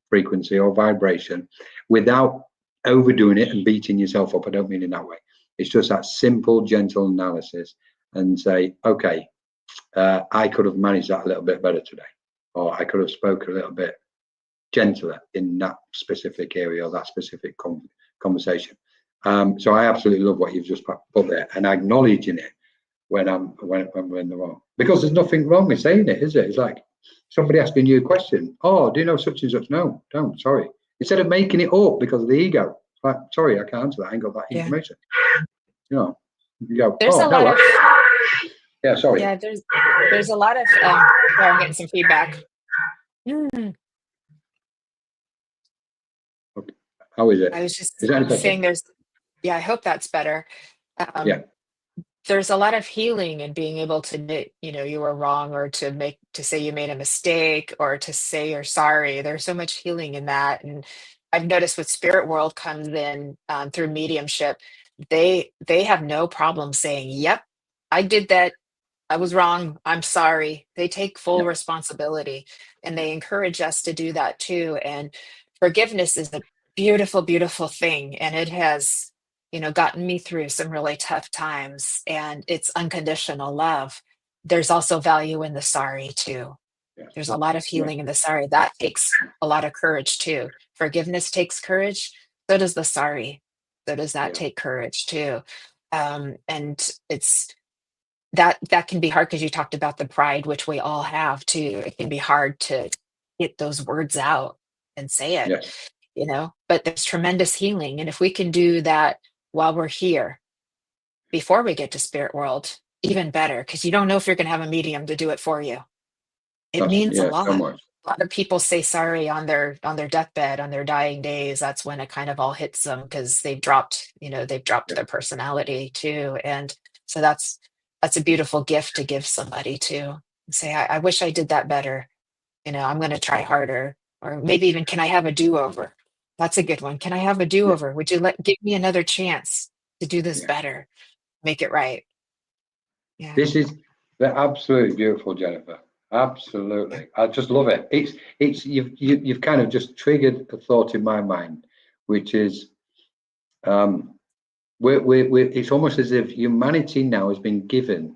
Speaker 1: frequency or vibration? Without overdoing it and beating yourself up. I don't mean in that way. It's just that simple, gentle analysis and say, okay, I could have managed that a little bit better today, or I could have spoken a little bit gentler in that specific area or that specific conversation. So I absolutely love what you've just put there, and acknowledging it when we're in the wrong, because there's nothing wrong with saying it, is it? It's like somebody asking you a question. Oh, do you know such and such? No, don't. Sorry. Instead of making it up because of the ego, like, sorry, I can't answer that. I ain't got that information. You go.
Speaker 3: There's a lot of.
Speaker 1: Yeah, sorry.
Speaker 3: Yeah, there's a lot of. I'm getting some feedback.
Speaker 1: Okay. How is it?
Speaker 3: I was just saying I hope that's better. There's a lot of healing in being able to admit, you were wrong, or to say you made a mistake, or to say you're sorry. There's so much healing in that. And I've noticed with spirit world comes in through mediumship, they have no problem saying, yep, I did that. I was wrong. I'm sorry. They take full responsibility, and they encourage us to do that too. And forgiveness is a beautiful, beautiful thing. And it has, gotten me through some really tough times, and it's unconditional love. There's also value in the sorry too. There's a lot of healing in the sorry. That takes a lot of courage too. Forgiveness takes courage. So does the sorry. So does that take courage too. And it's, that can be hard, because you talked about the pride, which we all have too. It can be hard to get those words out and say it, but there's tremendous healing. And if we can do that while we're here, before we get to spirit world, even better, because you don't know if you're going to have a medium to do it for you. It means a lot.
Speaker 1: So
Speaker 3: a lot of people say sorry on their deathbed, on their dying days. That's when it kind of all hits them, because they've dropped their personality too. And so that's a beautiful gift to give somebody too. Say, I wish I did that better. I'm going to try harder. Or maybe even, can I have a do-over? That's a good one. Can I have a do-over? Would you give me another chance to do this better, make it right? Yeah.
Speaker 1: This is the absolutely beautiful, Jennifer. Absolutely, I just love it. It's you've kind of just triggered a thought in my mind, which is, it's almost as if humanity now has been given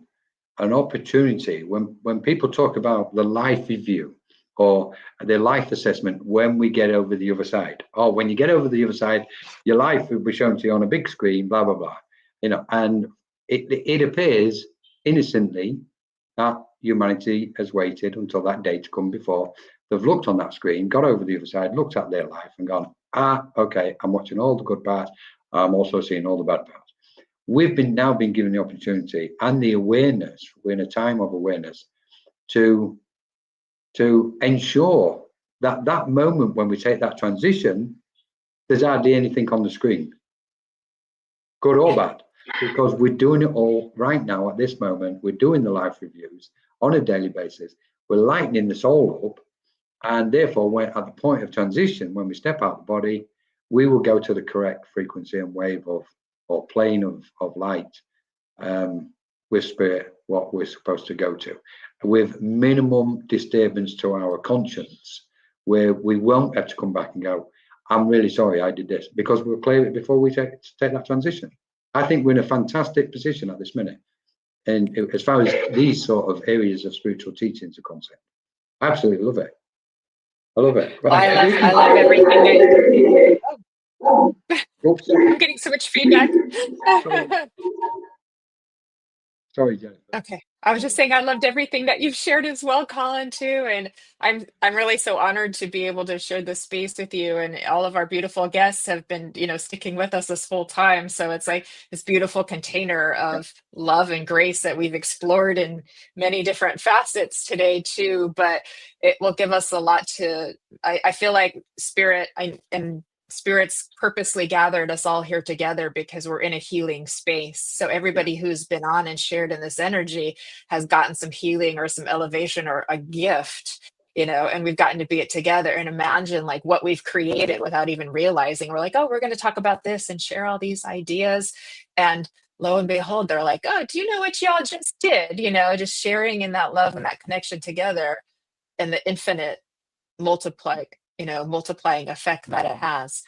Speaker 1: an opportunity. When people talk about the life review or their life assessment, when we get over the other side, or when you get over the other side, your life will be shown to you on a big screen, blah blah blah, and it appears innocently that humanity has waited until that day to come before they've looked on that screen, got over the other side, looked at their life and gone, okay, I'm watching all the good parts, I'm also seeing all the bad parts. We've now been given the opportunity and the awareness, we're in a time of awareness, to ensure that moment when we take that transition, there's hardly anything on the screen, good or bad, because we're doing it all right now at this moment. We're doing the life reviews on a daily basis. We're lightening the soul up, and therefore, when at the point of transition, when we step out of the body, we will go to the correct frequency and wave of or plane of light with spirit, what we're supposed to go to, with minimum disturbance to our conscience, where we won't have to come back and go, I'm really sorry I did this, because we'll clear it before we take that transition. I think we're in a fantastic position at this minute. And as far as these sort of areas of spiritual teachings are concerned, I absolutely love it. I love it.
Speaker 3: Right. I love everything. I'm getting so much feedback.
Speaker 1: Sorry, Jennifer.
Speaker 3: Okay. I was just saying I loved everything that you've shared as well, Colin, too. And I'm really so honored to be able to share this space with you. And all of our beautiful guests have been, sticking with us this whole time. So it's like this beautiful container of love and grace that we've explored in many different facets today, too. But it will give us a lot I feel like spirits purposely gathered us all here together because we're in a healing space. So everybody who's been on and shared in this energy has gotten some healing or some elevation or a gift, and we've gotten to be it together and imagine like what we've created without even realizing. We're like, oh, we're going to talk about this and share all these ideas. And lo and behold, they're like, oh, do you know what y'all just did? Just sharing in that love and that connection together and the infinite multiplying effect that it has.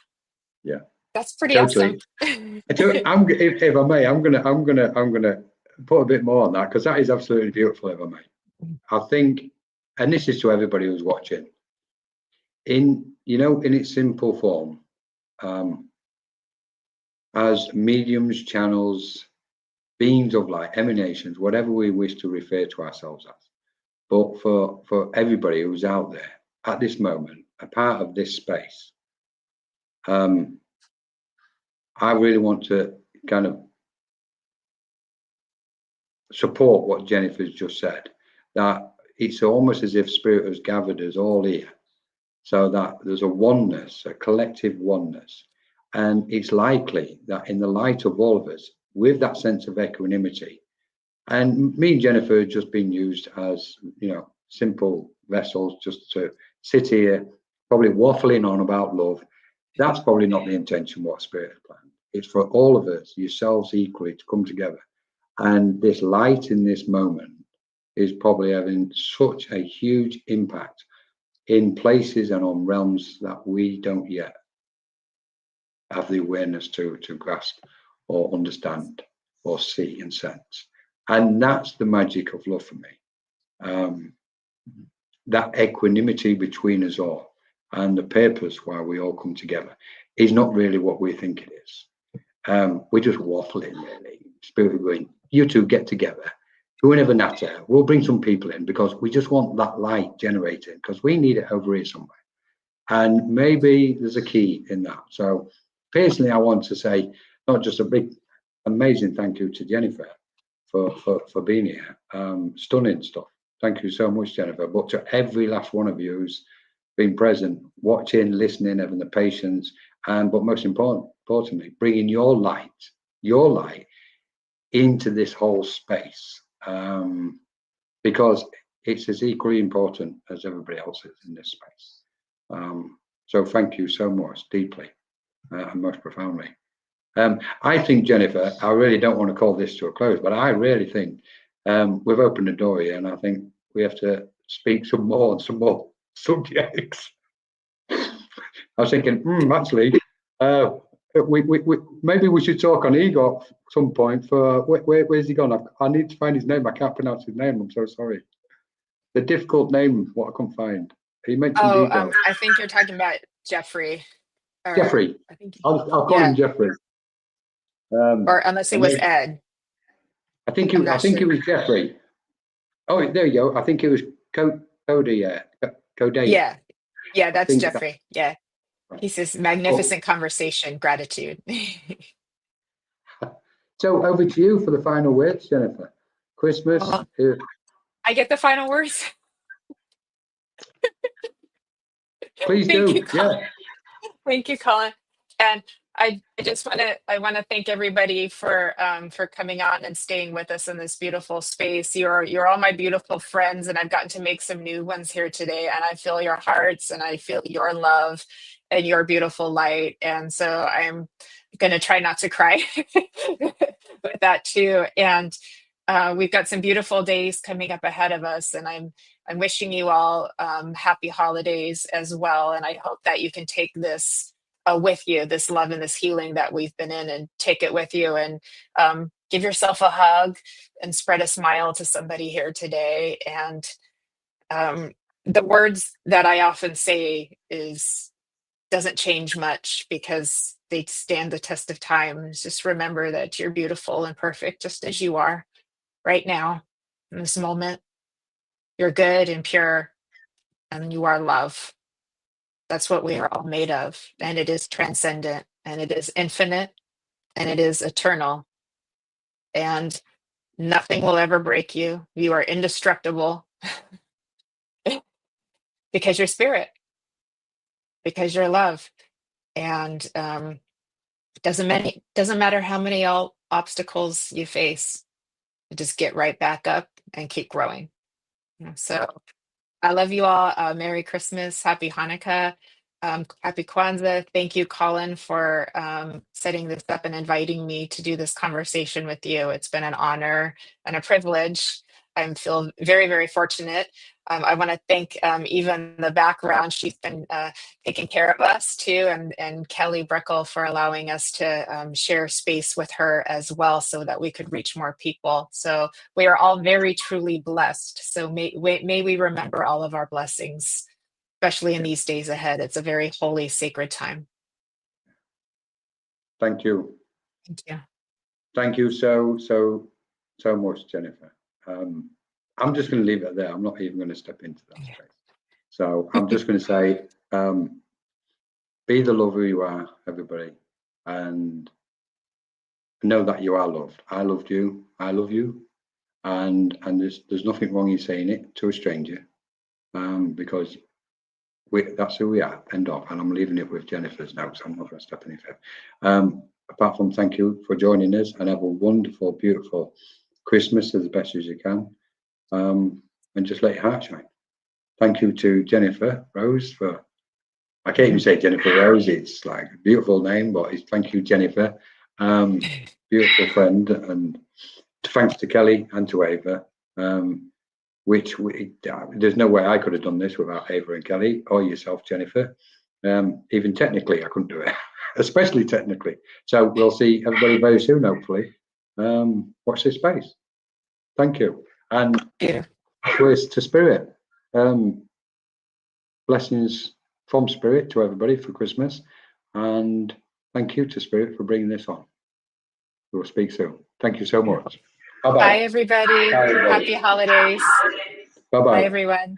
Speaker 1: Yeah,
Speaker 3: that's pretty
Speaker 1: totally.
Speaker 3: awesome.
Speaker 1: If I may, I'm gonna put a bit more on that, because that is absolutely beautiful. If I may, I think, and this is to everybody who's watching, in its simple form, as mediums, channels, beings of light, emanations, whatever we wish to refer to ourselves as. But for everybody who's out there at this moment, a part of this space, I really want to kind of support what Jennifer's just said, that it's almost as if Spirit has gathered us all here, so that there's a oneness, a collective oneness. And it's likely that in the light of all of us, with that sense of equanimity, and me and Jennifer have just been used as, simple vessels just to sit here, probably waffling on about love. That's probably not the intention what Spirit has planned. It's for all of us, yourselves equally, to come together. And this light in this moment is probably having such a huge impact in places and on realms that we don't yet have the awareness to grasp or understand or see and sense. And that's the magic of love for me. That equanimity between us all, and the purpose why we all come together is not really what we think it is. We're just waffling, really. Spirit going, you two get together, whoever natter, we'll bring some people in, because we just want that light generated, because we need it over here somewhere. And maybe there's a key in that. So personally, I want to say not just a big, amazing thank you to Jennifer for being here. Stunning stuff. Thank you so much, Jennifer. But to every last one of you who's been present, watching, listening, having the patience, but most importantly, bringing your light into this whole space, because it's as equally important as everybody else is in this space. So thank you so much, deeply and most profoundly. I think, Jennifer, I really don't want to call this to a close, but I really think we've opened the door here, and I think we have to speak some more subjects. I was thinking, actually, we maybe we should talk on ego at some point. For where's he gone? I need to find his name. I can't pronounce his name. I'm so sorry. The difficult name, what I couldn't find. He mentioned ego.
Speaker 3: I think you're talking about Jeffrey.
Speaker 1: Jeffrey.
Speaker 3: I think.
Speaker 1: I'll call him Jeffrey.
Speaker 3: Or unless it was Ed.
Speaker 1: I think it was Jeffrey. Oh, there you go. I think it was Cody. Cody.
Speaker 3: Yeah, that's Jeffrey. Yeah. He says magnificent conversation, gratitude.
Speaker 1: So over to you for the final words, Jennifer. Christmas.
Speaker 3: I get the final words.
Speaker 1: Please do.
Speaker 3: Thank you, Colin. And I just want to thank everybody for coming on and staying with us in this beautiful space. You're all my beautiful friends, and I've gotten to make some new ones here today. And I feel your hearts, and I feel your love, and your beautiful light. And so I'm going to try not to cry with that too. And we've got some beautiful days coming up ahead of us, and I'm wishing you all happy holidays as well. And I hope that you can take this with you, this love and this healing that we've been in, and take it with you, and give yourself a hug and spread a smile to somebody here today. And the words that I often say doesn't change much, because they stand the test of time. Just remember that you're beautiful and perfect just as you are right now in this moment. You're good and pure, and you are love. That's what we are all made of. And it is transcendent, and it is infinite, and it is eternal. And nothing will ever break you. You are indestructible because you're spirit, because you're love. And doesn't matter how many obstacles you face. Just get right back up and keep growing. So I love you all. Merry Christmas, Happy Hanukkah, Happy Kwanzaa. Thank you, Colin, for setting this up and inviting me to do this conversation with you. It's been an honor and a privilege. I feel very, very fortunate. I want to thank Eva in the background. She's been taking care of us too, and Kelly Brickle for allowing us to share space with her as well, so that we could reach more people. So we are all very truly blessed. So may we remember all of our blessings, especially in these days ahead. It's a very holy, sacred time.
Speaker 1: Thank you.
Speaker 3: Thank you.
Speaker 1: Thank you so much, Jennifer. I'm just going to leave it there. I'm not even going to step into that space. So I'm just going to say, be the lover you are, everybody, and know that you are loved. I loved you. I love you. And there's nothing wrong in saying it to a stranger, because that's who we are. End of. And I'm leaving it with Jennifer's notes. I'm not going to step any further. Apart from thank you for joining us, and have a wonderful, beautiful Christmas as best as you can. And just let your heart shine. Thank you to Jennifer Rose for, I can't even say Jennifer Rose, it's like a beautiful name, but it's thank you, Jennifer. Beautiful friend. And thanks to Kelly and to Ava, there's no way I could have done this without Ava and Kelly, or yourself, Jennifer. Even technically, I couldn't do it, especially technically. So we'll see everybody very soon, hopefully. Watch this space. Thank you. And cheers to Spirit. Blessings from Spirit to everybody for Christmas. And thank you to Spirit for bringing this on. We'll speak soon. Thank you so much. Bye-bye.
Speaker 3: Bye, everybody.
Speaker 1: Bye, everybody.
Speaker 3: Happy holidays.
Speaker 1: Bye-bye.
Speaker 3: Bye, everyone.